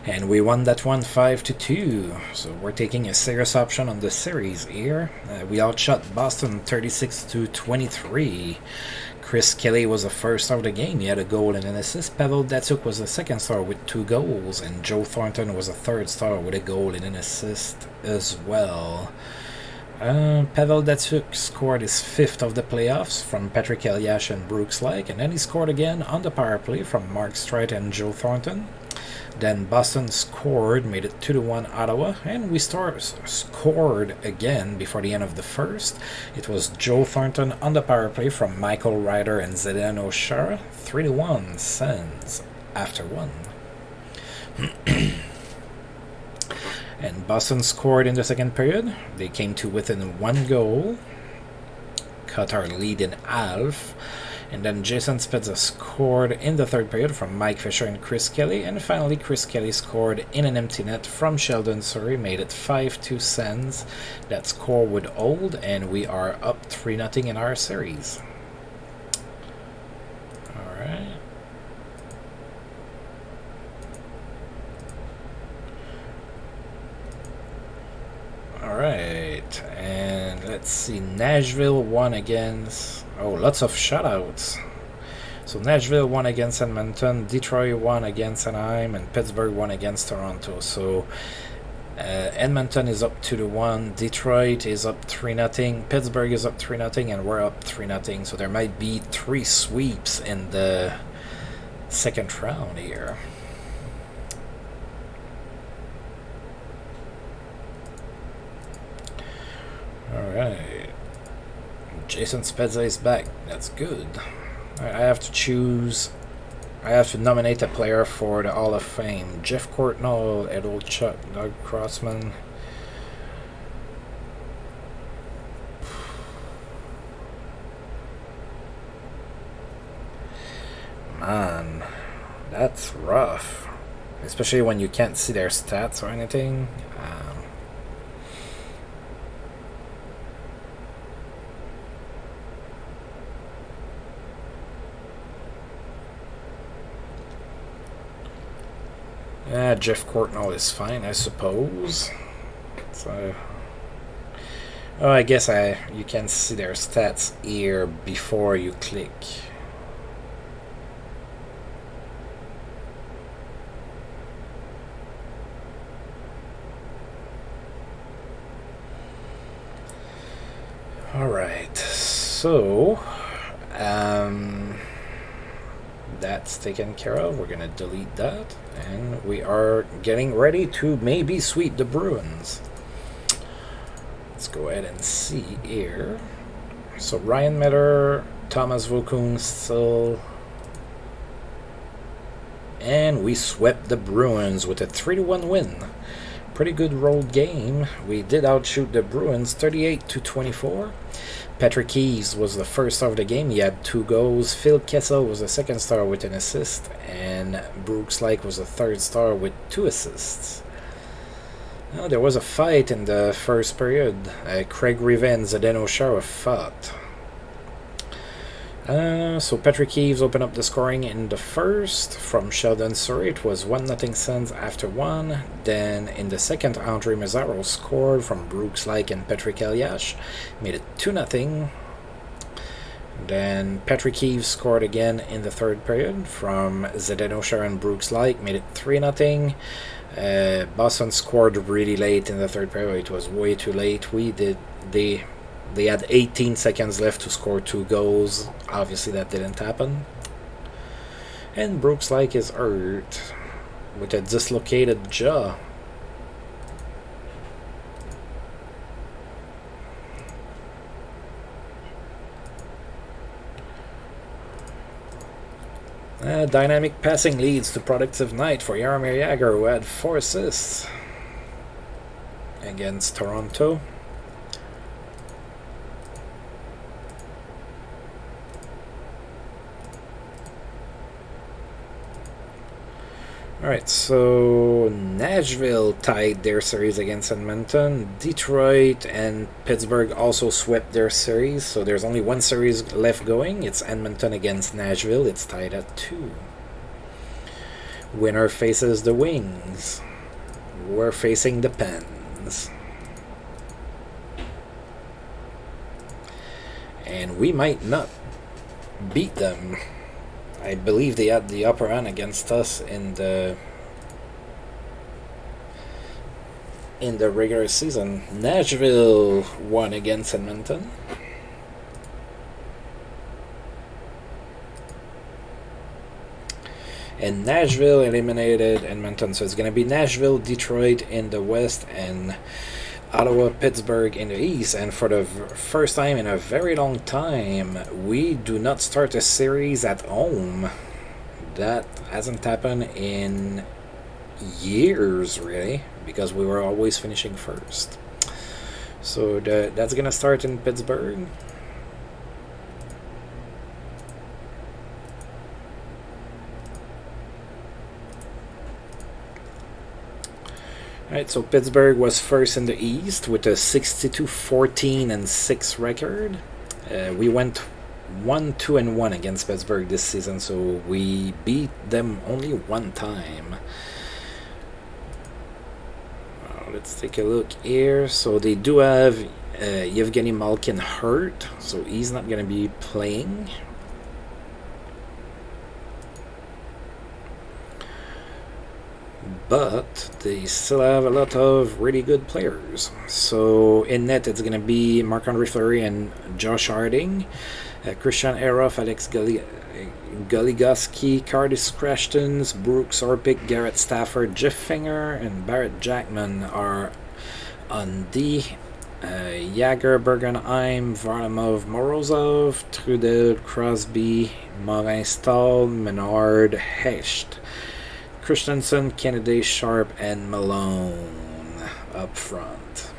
And we won that one 5-2, so we're taking a serious option on the series here. We outshot Boston 36-23. Chris Kelly was the first star of the game. He had a goal and an assist. Pavel Datsyuk was the second star with 2 goals, and Joe Thornton was the third star with a goal and an assist as well. Pavel Datsyuk scored his 5th of the playoffs from Patrick Elias and Brooks Lake, and then he scored again on the power play from Mark Streit and Joe Thornton. Then Boston scored, made it 2-1 Ottawa, and we scored again before the end of the first. It was Joe Thornton on the power play from Michael Ryder and Zdeno Chara, 3-1 Sens after 1. And Boston scored in the second period. They came to within 1 goal, cut our lead in half. And then Jason Spezza scored in the third period from Mike Fisher and Chris Kelly. And finally, Chris Kelly scored in an empty net from Sheldon Surrey, made it 5-2 Sens. That score would hold, and we are up 3-0 in our series. Alright. Alright, and let's see. Nashville won against... Oh, lots of shutouts. So Nashville won against Edmonton, Detroit won against Anaheim, and Pittsburgh won against Toronto. So Edmonton is up 2-1, Detroit is up 3-0, Pittsburgh is up 3-0, and we're up 3-0. So there might be 3 sweeps in the second round here. Alright. Jason Spezza is back. That's good. I have to choose. I have to nominate a player for the Hall of Fame. Jeff Courtnall, Ed Olchuk, Doug Crossman. Man, that's rough. Especially when you can't see their stats or anything. Yeah, Jeff Courtnall is fine, I suppose. So, oh, I guess you can see their stats here before you click. All right, so that's taken care of. We're gonna delete that, and we are getting ready to maybe sweep the Bruins. Let's go ahead and see here. So Ryan Miller, Tomas Vokoun still, and we swept the Bruins with a 3-1 win. Pretty good road game. We did outshoot the Bruins 38-24. Patrick Keyes was the first star of the game. He had 2 goals. Phil Kessel was the second star with an assist, and Brooks Lake was the third star with 2 assists. Now, there was a fight in the first period. Craig Riven and Zdeno Chara fought. So Patrick Eves opened up the scoring in the first from Sheldon Surrey. It was 1-0 Sens after 1. Then in the second, Andre Mazzaro scored from Brooks Like and Patrick Eliash. Made it 2-0. Then Patrick Eves scored again in the third period from Zdeno Chara and Brooks Like. Made it 3-0. Boston scored really late in the third period. It was way too late. They had 18 seconds left to score 2 goals. Obviously, that didn't happen. And Brooks Like is hurt with a dislocated jaw. Dynamic passing leads to productive night for Jaromir Jagr, who had 4 assists against Toronto. Alright, so Nashville tied their series against Edmonton. Detroit and Pittsburgh also swept their series, so there's only one series left going. It's Edmonton against Nashville. It's tied at 2. Winner faces the Wings. We're facing the Pens. And we might not beat them. I believe they had the upper hand against us in the regular season. Nashville won against Edmonton. And Nashville eliminated Edmonton. So it's going to be Nashville, Detroit in the West, and Ottawa, Pittsburgh in the East. And for the first time in a very long time, we do not start a series at home. That hasn't happened in years, really, because we were always finishing first. So that's going to start in Pittsburgh. Alright, so Pittsburgh was first in the East with a 62-14-6 record. We went 1-2-1 against Pittsburgh this season, so we beat them only one time. Let's take a look here. So they do have Yevgeny Malkin hurt, so he's not going to be playing. But they still have a lot of really good players. So in net, it's going to be Marc-Andre Fleury and Josh Harding, Christian Eroff, Alex Goligoski, Curtis Crashtons, Brooks Orpik, Garrett Stafford, Jeff Finger, and Barrett Jackman are on D. Jagr, Bergenheim, Varlamov, Morozov, Trudel, Crosby, Morin Stahl, Menard, Hecht, Christensen, Kennedy, Sharp, and Malone up front.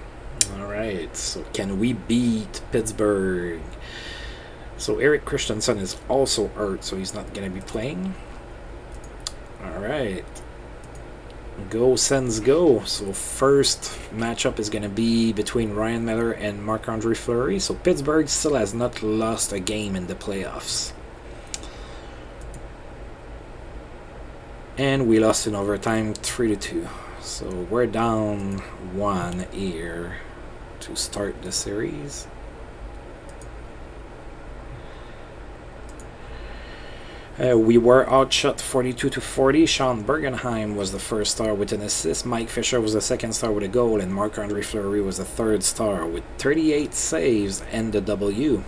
Alright, so can we beat Pittsburgh? So Eric Christensen is also hurt, so he's not going to be playing. Alright. Go Sens go. So first matchup is going to be between Ryan Miller and Marc-Andre Fleury. So Pittsburgh still has not lost a game in the playoffs. And we lost in overtime 3-2. So we're down 1 here to start the series. We were outshot 42-40. Sean Bergenheim was the first star with an assist. Mike Fisher was the second star with a goal. And Marc-Andre Fleury was the third star with 38 saves and the W.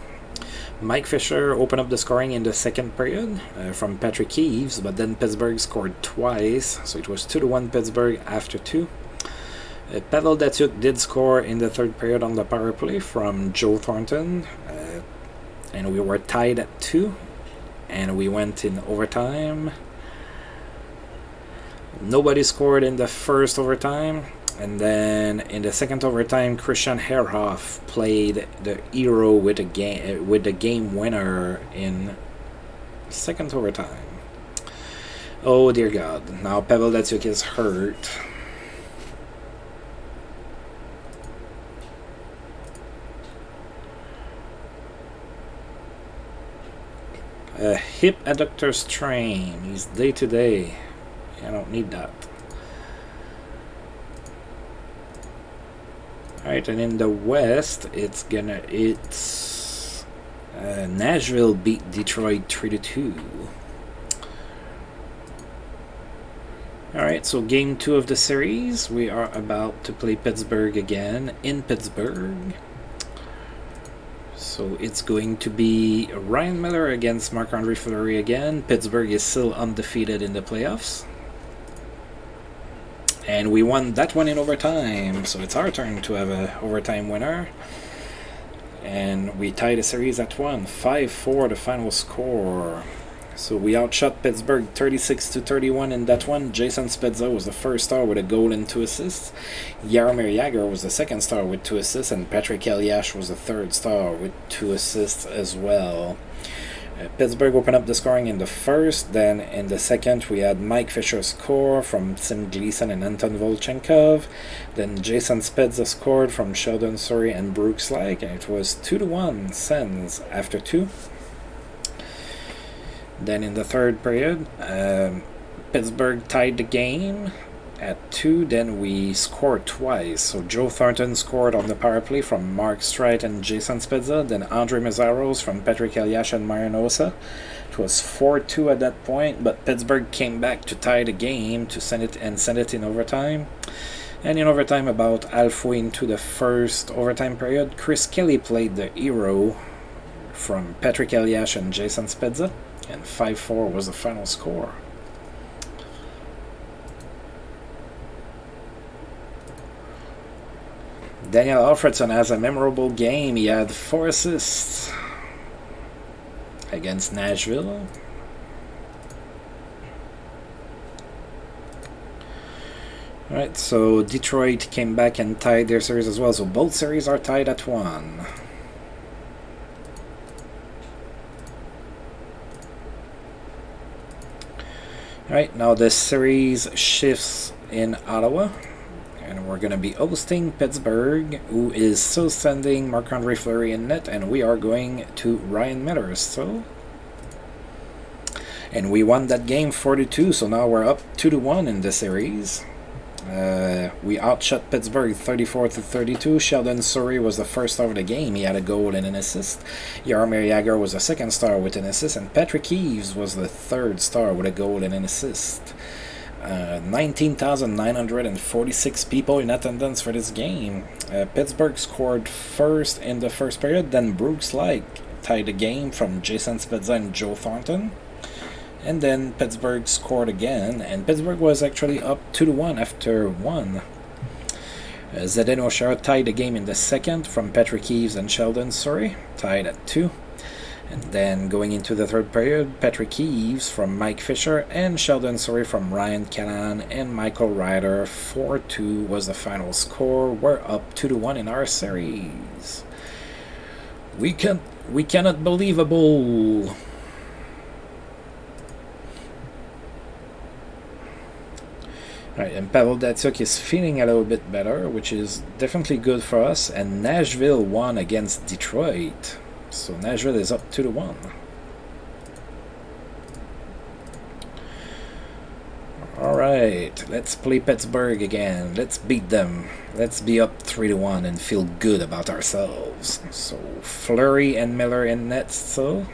Mike Fisher opened up the scoring in the second period from Patrick Eves, but then Pittsburgh scored twice, so it was 2-1 Pittsburgh after 2. Pavel Datsyuk did score in the third period on the power play from Joe Thornton, and we were tied at 2, and we went in overtime. Nobody scored in the first overtime. And then in the second overtime, Christian Eroff played the hero with the game winner in second overtime. Oh dear God! Now Pavel Datsyuk is hurt. a hip adductor strain. He's day to day. I don't need that. Alright, and in the West, it's Nashville beat Detroit 3-2. Alright, so game 2 of the series. We are about to play Pittsburgh again in Pittsburgh. So it's going to be Ryan Miller against Marc-Andre Fleury again. Pittsburgh is still undefeated in the playoffs. And we won that one in overtime, so it's our turn to have an overtime winner. And we tied the series at 1, 5-4 the final score. So we outshot Pittsburgh 36-31 in that one. Jason Spezza was the first star with a goal and 2 assists. Jaromir Jagr was the second star with 2 assists, and Patrick Elias was the third star with 2 assists as well. Pittsburgh opened up the scoring in the first. Then in the second, we had Mike Fisher score from Tim Gleason and Anton Volchenkov. Then Jason Spezza scored from Sheldon Surrey and Brooks Laich, and it was 2-1 Sens after 2. Then in the third period, Pittsburgh tied the game at 2. Then we scored twice. So Joe Thornton scored on the power play from Mark Streit and Jason Spezza. Then Andre Mazzaros from Patrick Elias and Marian Hossa. It was 4-2 at that point, but Pittsburgh came back to tie the game to send it in overtime. And in overtime, about halfway into the first overtime period, Chris Kelly played the hero from Patrick Elias and Jason Spezza, and 5-4 was the final score. Daniel Alfredson has a memorable game. He had 4 assists against Nashville. Alright, so Detroit came back and tied their series as well. So both series are tied at 1. Alright, now the series shifts in Ottawa. And we're going to be hosting Pittsburgh, who is still sending Marc-Andre Fleury in net, and we are going to Ryan Miller still. And we won that game 4-2, so now we're up 2-1 in the series. We outshot Pittsburgh 34-32. Sheldon Surrey was the first star of the game. He had a goal and an assist. Jaromir Jagr was the second star with an assist, and Patrick Eves was the third star with a goal and an assist. 19,946 people in attendance for this game. Pittsburgh scored first in the first period, then Brooks Laich tied the game from Jason Spezza and Joe Thornton. And then Pittsburgh scored again, and Pittsburgh was actually up 2-1 after 1. Zdeno Chara tied the game in the second from Patrick Eves and Sheldon Surrey, tied at 2. And then going into the third period, Patrick Eves from Mike Fisher and Sheldon Surrey from Ryan Callahan and Michael Ryder. 4-2 was the final score. We're up 2-1 in our series. We cannot believable. Right, and Pavel Datsyuk is feeling a little bit better, which is definitely good for us. And Nashville won against Detroit. So Nashville is up 2-1. Alright, let's play Pittsburgh again. Let's beat them. Let's be up 3-1 and feel good about ourselves. So Fleury and Miller in net still.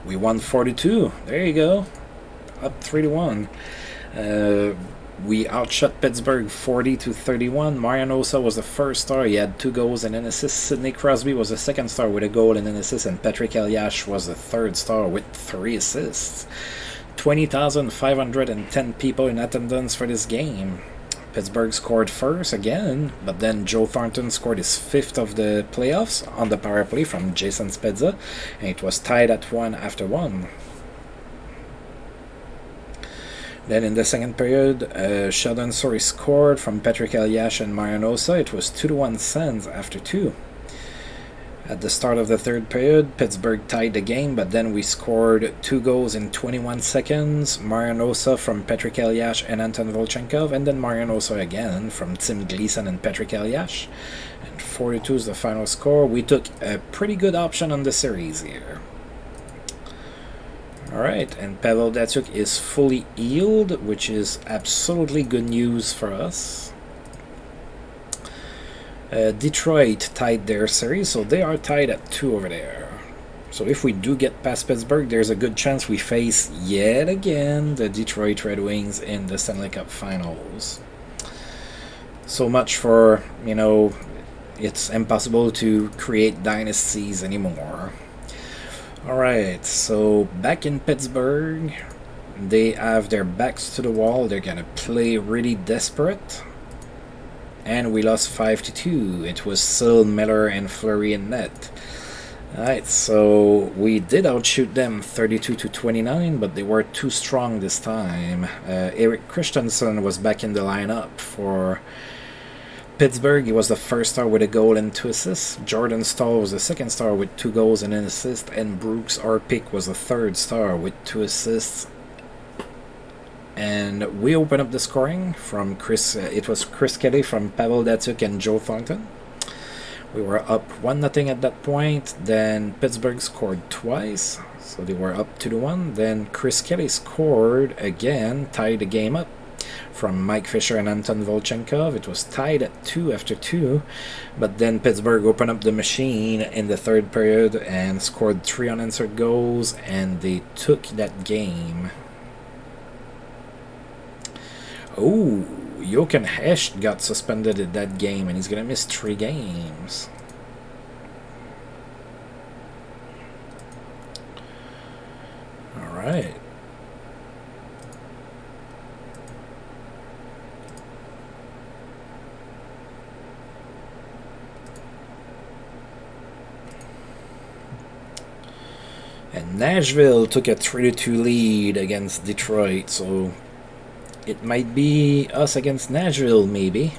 We won 4-2. There you go. Up 3-1. We outshot Pittsburgh 40-31. Marian Hossa was the first star. He had 2 goals and an assist. Sidney Crosby was the second star with a goal and an assist. And Patrick Elias was the third star with 3 assists. 20,510 people in attendance for this game. Pittsburgh scored first again, but then Joe Thornton scored his 5th of the playoffs on the power play from Jason Spezza. And it was tied at 1 after 1. Then in the second period, Sheldon Surrey scored from Patrick Elias and Marian Hossa. It was 2-1 Sens after 2. At the start of the third period, Pittsburgh tied the game, but then we scored 2 goals in 21 seconds. Marian Hossa from Patrick Elias and Anton Volchenkov, and then Marian Hossa again from Tim Gleason and Patrick Elias. And 4-2 is the final score. We took a pretty good option on the series here. Alright, and Pavel Datsyuk is fully healed, which is absolutely good news for us. Detroit tied their series, so they are tied at 2 over there. So if we do get past Pittsburgh, there's a good chance we face yet again the Detroit Red Wings in the Stanley Cup Finals. So much for, you know, it's impossible to create dynasties anymore. Alright, so back in Pittsburgh, they have their backs to the wall. They're gonna play really desperate. And we lost 5-2. It was Sill, Miller, and Fleury in net. Alright, so we did outshoot them 32-29, but they were too strong this time. Erik Christensen was back in the lineup for Pittsburgh. He was the first star with a goal and 2 assists. Jordan Staal was the second star with 2 goals and an assist. And Brooks Orpik was the third star with 2 assists. And we opened up the scoring from Chris. It was Chris Kelly from Pavel Datsyuk and Joe Thornton. We were up 1-0 at that point. Then Pittsburgh scored twice, so they were up 2-1. Then Chris Kelly scored again, tied the game up from Mike Fisher and Anton Volchenkov. It was tied at 2 after 2, but then Pittsburgh opened up the machine in the third period and scored 3 unanswered goals, and they took that game. Oh, Jochen Hecht got suspended in that game, and he's going to miss 3 games. All right. And Nashville took a 3-2 lead against Detroit, so it might be us against Nashville, maybe.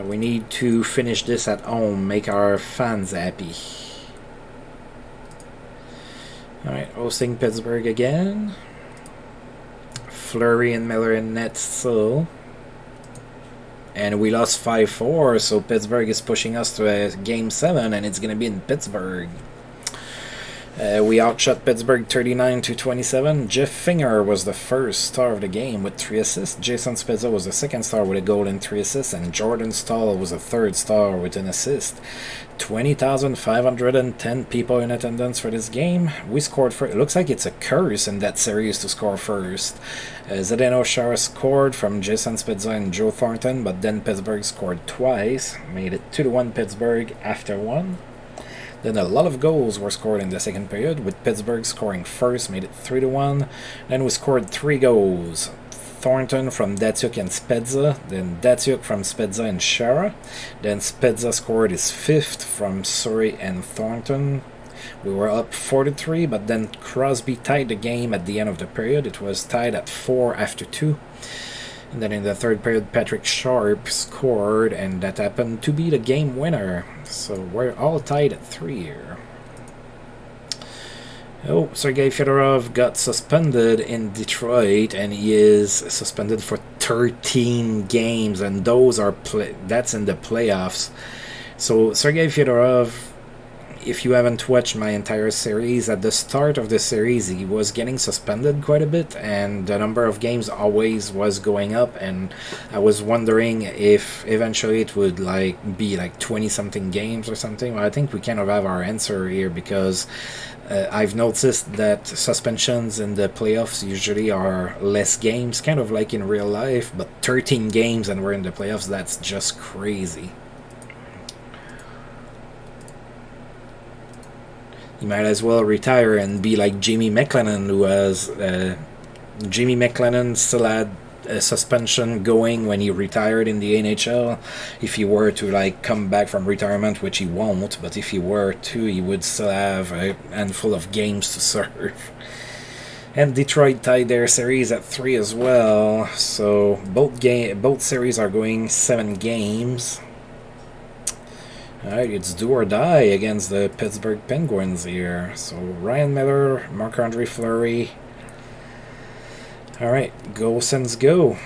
We need to finish this at home, make our fans happy. Alright, hosting Pittsburgh again. Fleury and Miller in net still. And we lost 5-4, so Pittsburgh is pushing us to a Game 7, and it's going to be in Pittsburgh. We outshot Pittsburgh 39-27. Jeff Finger was the first star of the game with 3 assists. Jason Spezza was the second star with a goal and 3 assists. And Jordan Staal was the third star with an assist. 20,510 people in attendance for this game. We scored first. It looks like it's a curse in that series to score first. Zdeno Chara scored from Jason Spezza and Joe Thornton, but then Pittsburgh scored twice. Made it 2-1 Pittsburgh after 1. Then a lot of goals were scored in the second period, with Pittsburgh scoring first, made it 3-1. Then we scored 3 goals. Thornton from Datsyuk and Spezza, then Datsyuk from Spezza and Chara. Then Spezza scored his 5th from Surrey and Thornton. We were up 4-3, but then Crosby tied the game at the end of the period. It was tied at 4 after 2. And then in the third period, Patrick Sharp scored, and that happened to be the game winner. So we're all tied at 3 here. Oh, Sergei Fedorov got suspended in Detroit, and he is suspended for 13 games, and those are that's in the playoffs. So Sergei Fedorov, if you haven't watched my entire series, at the start of the series he was getting suspended quite a bit, and the number of games always was going up, and I was wondering if eventually it would be 20 something games or something. Well, I think we kind of have our answer here, because I've noticed that suspensions in the playoffs usually are less games, kind of like in real life, but 13 games and we're in the playoffs, that's just crazy. You might as well retire and be like Jamie McLennan, who has Jamie McLennan still had a suspension going when he retired in the NHL. If he were to come back from retirement, which he won't, but if he were to, he would still have a handful of games to serve. And Detroit tied their series at 3 as well, so both series are going 7 games. Alright, it's do or die against the Pittsburgh Penguins here. So Ryan Miller, Marc-Andre Fleury. Alright, go Sens go.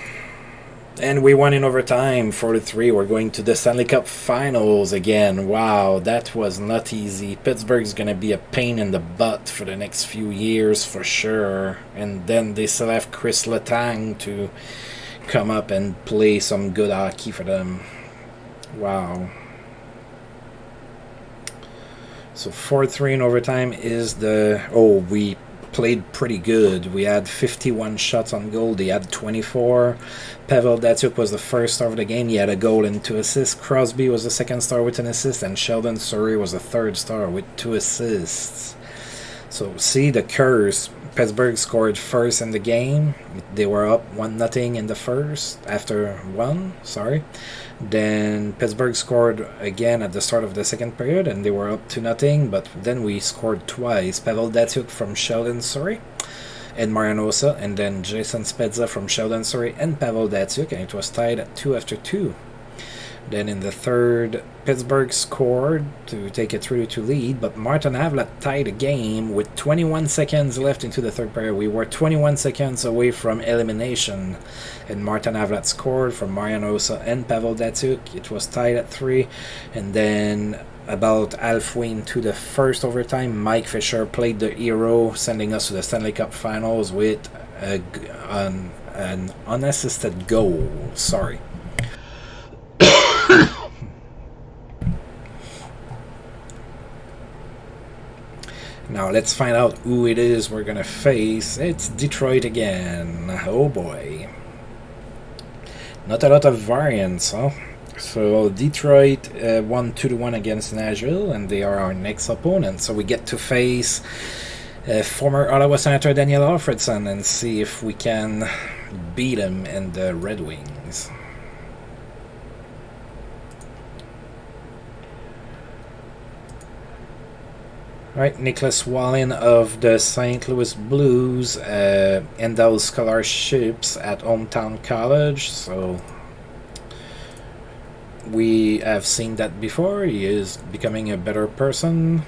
And we won in overtime, 4-3. We're going to the Stanley Cup Finals again. Wow, that was not easy. Pittsburgh's going to be a pain in the butt for the next few years for sure. And then they still have Chris Letang to come up and play some good hockey for them. Wow. So 4-3 in overtime is the... Oh, we played pretty good. We had 51 shots on goal. They had 24. Pavel Datsyuk was the first star of the game. He had a goal and 2 assists. Crosby was the second star with an assist. And Sheldon Surrey was the third star with 2 assists. So see the curse. Pittsburgh scored first in the game. They were up 1-0 in the first. After 1, sorry. Then Pittsburgh scored again at the start of the second period, and they were up 2-0, but then we scored twice. Pavel Datsyuk from Sheldon Surrey and Marian Hossa, and then Jason Spezza from Sheldon Surrey and Pavel Datsyuk, and it was tied at 2 after 2. Then in the third, Pittsburgh scored to take a 3-2 lead, but Martin Havlat tied the game with 21 seconds left into the third period. We were 21 seconds away from elimination, and Martin Havlat scored from Marian Hossa and Pavel Datsyuk. It was tied at 3, and then about halfway into the first overtime, Mike Fisher played the hero, sending us to the Stanley Cup Finals with an unassisted goal. Sorry. Now let's find out who it is we're gonna face. It's Detroit again. Oh boy. Not a lot of variance, huh? So Detroit won 2-1 against Nashville, and they are our next opponent. So we get to face former Ottawa Senator Daniel Alfredson and see if we can beat him in the Red Wings. Right, Nicholas Wallin of the St. Louis Blues endowed scholarships at Hometown College, so we have seen that before. He is becoming a better person.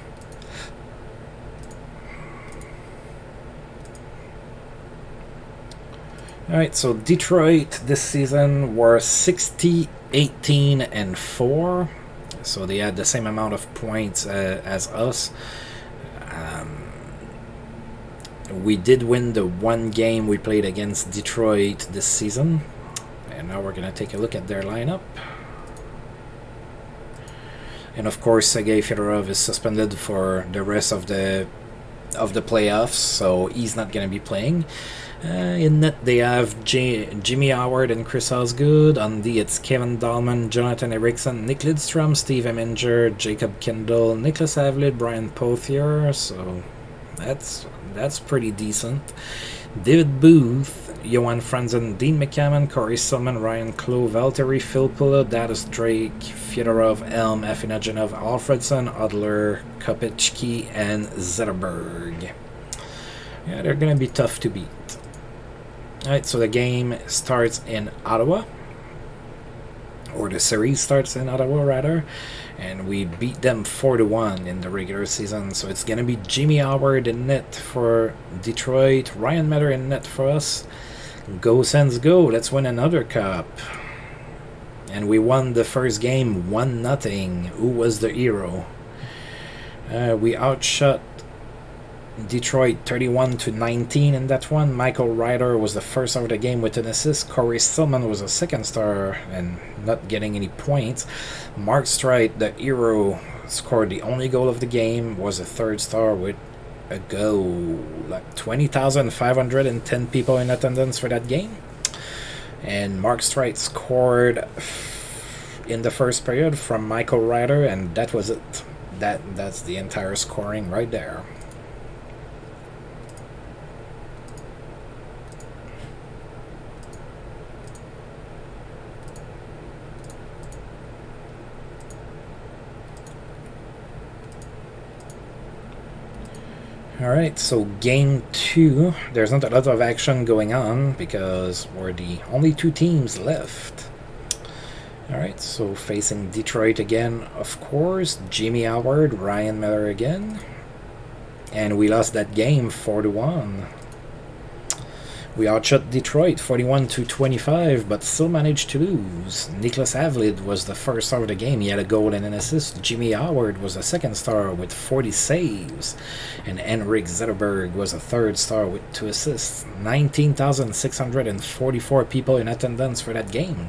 Alright, so Detroit this season were 60-18-4, so they had the same amount of points as us. We did win the one game we played against Detroit this season, and now we're going to take a look at their lineup. And of course, Sergei Fedorov is suspended for the rest of the playoffs, so he's not going to be playing. In net, they have Jimmy Howard and Chris Osgood. On D, it's Kevin Dahlman, Jonathan Eriksson, Nick Lidstrom, Steve Eminger, Jacob Kindle, Nicholas Avlid, Brian Pothier. So that's pretty decent. David Booth, Johan Franzen, Dean McCammon, Corey Stillman, Ryan Clough, Valtteri Filppula, Datus Drake, Fyodorov, Elm, Afinagenov, Alfredson, Adler, Kopechki, and Zetterberg. Yeah, they're going to be tough to beat. Alright, so the game starts in Ottawa, or the series starts in Ottawa rather, and we beat them 4-1 in the regular season. So it's gonna be Jimmy Howard in net for Detroit, Ryan Metter in net for us. Go Sens go, let's win another cup. And we won the first game 1-0. Who was the hero? We outshot Detroit 31-19 in that one. Michael Ryder was the first of the game with an assist. Corey Stillman was a second star and not getting any points. Mark Streit, the hero, scored the only goal of the game, was a third star with a goal. Like 20,510 people in attendance for that game. And Mark Streit scored in the first period from Michael Ryder, and that was it. That's the entire scoring right there. Alright, so game 2, there's not a lot of action going on because we're the only two teams left. Alright, so facing Detroit again, of course, Jimmy Howard, Ryan Miller again. And we lost that game 4-1. We outshot Detroit 41-25, but still managed to lose. Nicholas Avlid was the first star of the game. He had a goal and an assist. Jimmy Howard was the second star with 40 saves. And Henrik Zetterberg was a third star with 2 assists. 19,644 people in attendance for that game.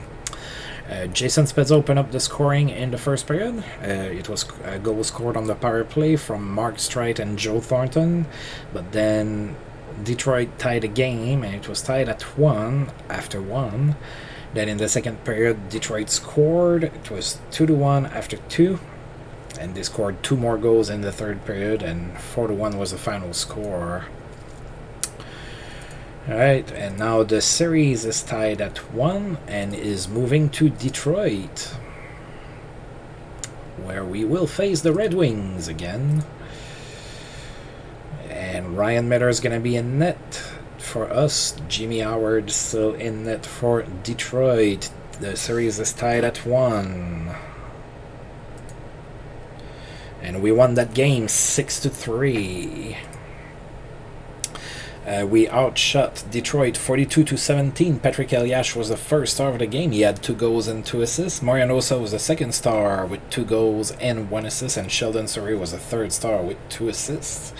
Jason Spezza opened up the scoring in the first period. It was a goal scored on the power play from Mark Streit and Joe Thornton. But then Detroit tied the game, and it was tied at 1 after 1. Then in the second period, Detroit scored. It was 2-1 after 2. And they scored 2 more goals in the third period, and 4-1 was the final score. Alright, and now the series is tied at 1 and is moving to Detroit, where we will face the Red Wings again. And Ryan Miller is going to be in net for us. Jimmy Howard still in net for Detroit. The series is tied at 1. And we won that game 6-3. We outshot Detroit 42-17. Patrick Eliash was the first star of the game. He had 2 goals and 2 assists. Marian Hossa was the second star with 2 goals and 1 assist. And Sheldon Surrey was the third star with 2 assists.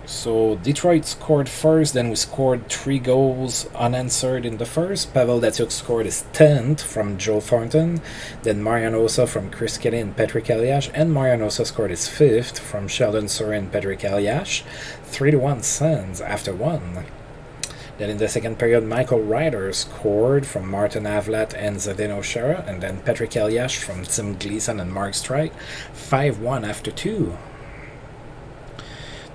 So Detroit scored first, then we scored 3 goals unanswered in the first. Pavel Datsyuk scored his 10th from Joe Thornton, then Marian Hossa from Chris Kelly and Patrick Eliash, and Marian Hossa scored his 5th from Sheldon Surrey and Patrick Eliash. 3-1 Sens after 1. Then in the second period, Michael Ryder scored from Martin Avlat and Zdeno Chara, and then Patrick Eliash from Tim Gleason and Mark Streit. 5-1 after 2.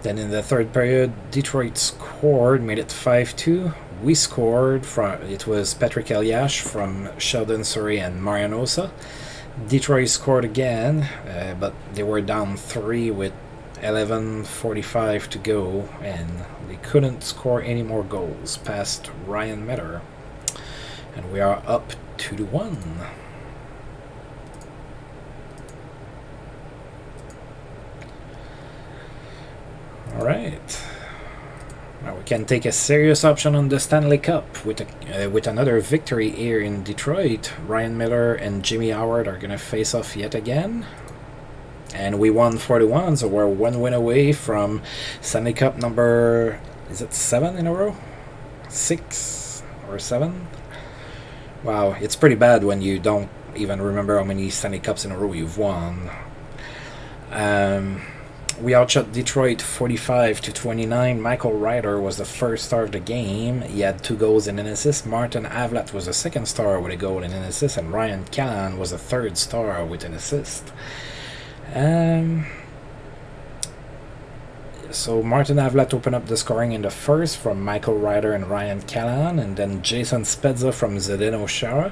Then in the third period, Detroit scored, made it 5-2. We scored from, it was Patrick Eliash from Sheldon Surrey and Marian Hossa. Detroit scored again, but they were down 3 with 11:45 to go, and they couldn't score any more goals past Ryan Miller. And we are up 2-1. Alright, now we can take a serious option on the Stanley Cup with another victory here in Detroit. Ryan Miller and Jimmy Howard are going to face off yet again. And we won 4-1, so we're 1 win away from Stanley Cup number, is it 7 in a row? 6 or 7? Wow, it's pretty bad when you don't even remember how many Stanley Cups in a row you've won. We outshot Detroit 45-29. Michael Ryder was the first star of the game. He had 2 goals and an assist. Martin Avlat was the second star with a goal and an assist. And Ryan Callan was the third star with an assist. So Martin Avlat opened up the scoring in the first from Michael Ryder and Ryan Callan. And then Jason Spezza from Zdeno Chara.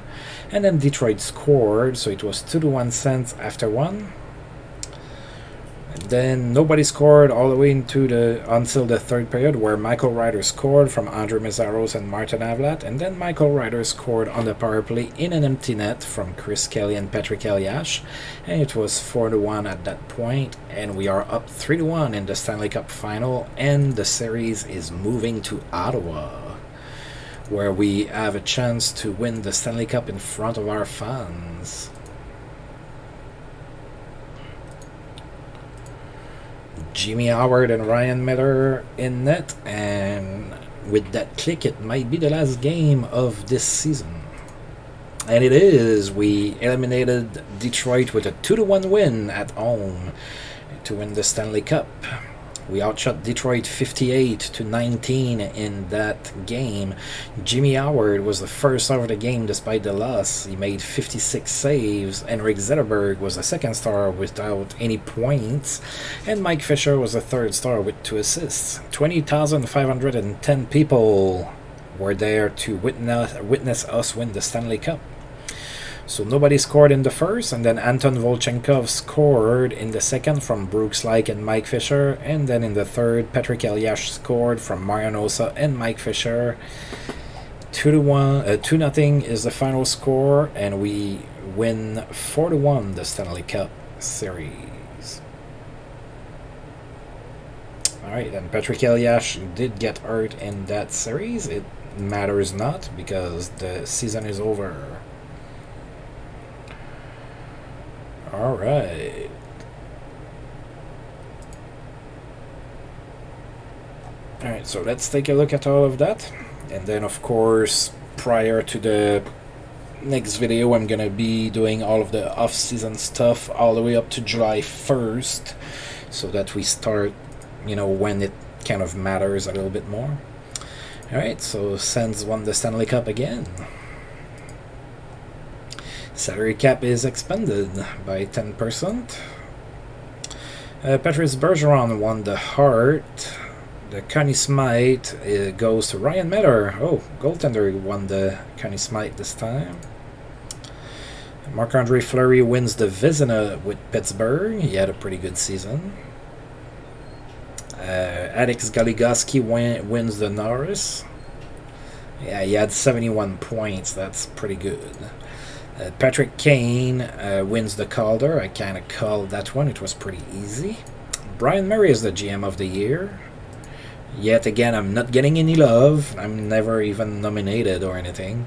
And then Detroit scored. So it was 2-1 Sens after 1. Then nobody scored all the way until the third period, where Michael Ryder scored from Andre Meszaros and Martin Avlat, and then Michael Ryder scored on the power play in an empty net from Chris Kelly and Patrick Eliash, and it was 4-1 at that point, and we are up 3-1 in the Stanley Cup final, and the series is moving to Ottawa, where we have a chance to win the Stanley Cup in front of our fans. Jimmy Howard and Ryan Miller in net, and with that click, it might be the last game of this season. And it is. We eliminated Detroit with a 2-1 win at home to win the Stanley Cup. We outshot Detroit 58-19 in that game. Jimmy Howard was the first star of the game despite the loss. He made 56 saves. Henrik Zetterberg was the second star without any points. And Mike Fisher was the third star with 2 assists. 20,510 people were there to witness us win the Stanley Cup. So nobody scored in the first, and then Anton Volchenkov scored in the second from Brooks Laich and Mike Fisher, and then in the third, Patrick Eliash scored from Marian Hossa and Mike Fisher. 2-0 is the final score, and we win 4-1 the Stanley Cup series. Alright, and Patrick Elias did get hurt in that series. It matters not because the season is over. Alright. Alright, so let's take a look at all of that. And then, of course, prior to the next video, I'm gonna be doing all of the off-season stuff all the way up to July 1st, so that we start, you know, when it kind of matters a little bit more. Alright, so Sens won the Stanley Cup again. Salary cap is expanded by 10%. Patrice Bergeron won the Hart. The Connie Smythe goes to Ryan Miller. Oh, goaltender won the Connie Smythe this time. Marc-Andre Fleury wins the Vezina with Pittsburgh. He had a pretty good season. Alex Goligoski wins the Norris. Yeah, he had 71 points. That's pretty good. Patrick Kane wins the Calder. I kind of called that one. It was pretty easy. Brian Murray is the GM of the year. Yet again, I'm not getting any love. I'm never even nominated or anything.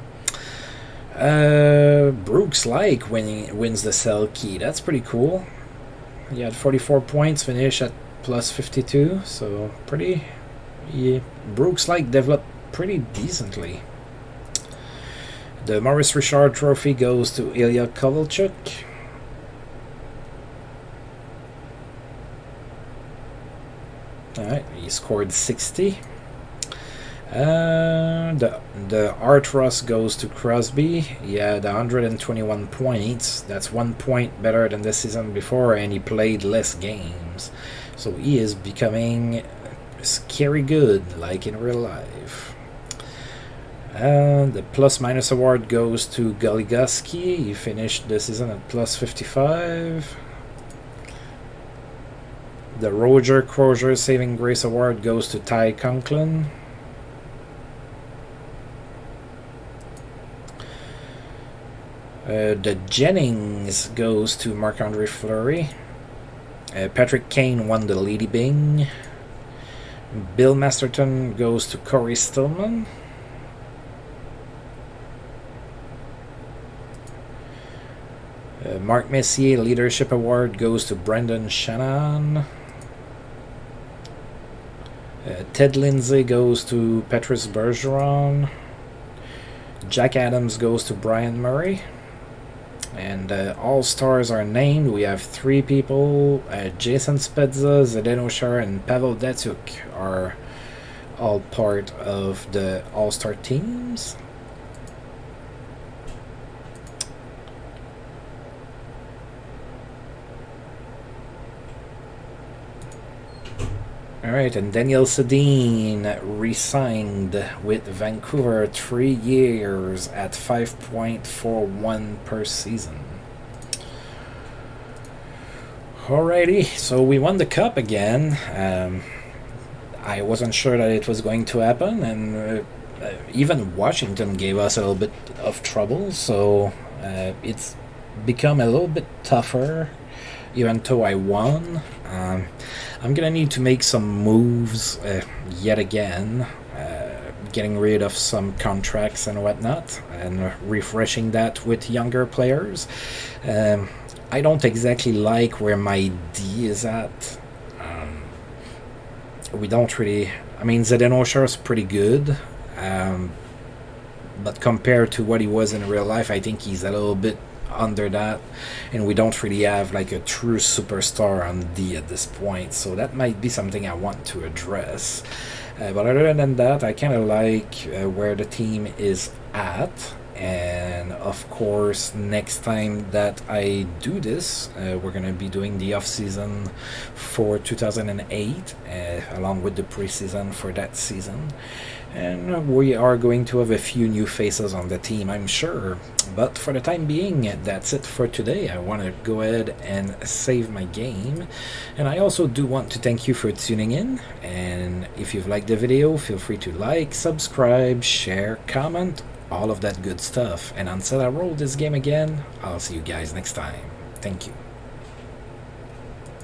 Brooks Like wins the Selke. That's pretty cool. He had 44 points, finished at plus 52. So pretty. Yeah, Brooks Like developed pretty decently. The Maurice Richard Trophy goes to Ilya Kovalchuk. Alright, he scored 60. The Art Ross goes to Crosby. He had 121 points. That's 1 point better than the season before, and he played less games. So he is becoming scary good, like in real life. The plus-minus award goes to Goligoski. He finished the season at plus 55. The Roger Crozier Saving Grace Award goes to Ty Conklin. The Jennings goes to Marc-Andre Fleury. Patrick Kane won the Lady Bing. Bill Masterton goes to Corey Stillman. Mark Messier Leadership Award goes to Brendan Shannon. Ted Lindsay goes to Patrice Bergeron. Jack Adams goes to Brian Murray. And all stars are named. We have 3 people. Jason Spezza, Zdeno Chara, and Pavel Datsyuk are all part of the all-star teams. Alright, and Daniel Sedin re-signed with Vancouver 3 years at $5.41 per season. Alrighty, so we won the cup again. I wasn't sure that it was going to happen, and even Washington gave us a little bit of trouble, so it's become a little bit tougher, even though I won. I'm gonna need to make some moves yet again, getting rid of some contracts and whatnot, and refreshing that with younger players. I don't exactly like where my D is at. We don't really... I mean, Zdeno Chara is pretty good, but compared to what he was in real life, I think he's a little bit under that, and we don't really have like a true superstar on D at this point, so that might be something I want to address. But other than that, I kind of like where the team is at, and of course next time that I do this, we're gonna be doing the off season for 2008 along with the preseason for that season, and we are going to have a few new faces on the team, I'm sure. But for the time being, that's it for today. I want to go ahead and save my game, and I also do want to thank you for tuning in, and if you've liked the video, feel free to like, subscribe, share, comment, all of that good stuff. And until I roll this game again, I'll see you guys next time. Thank you.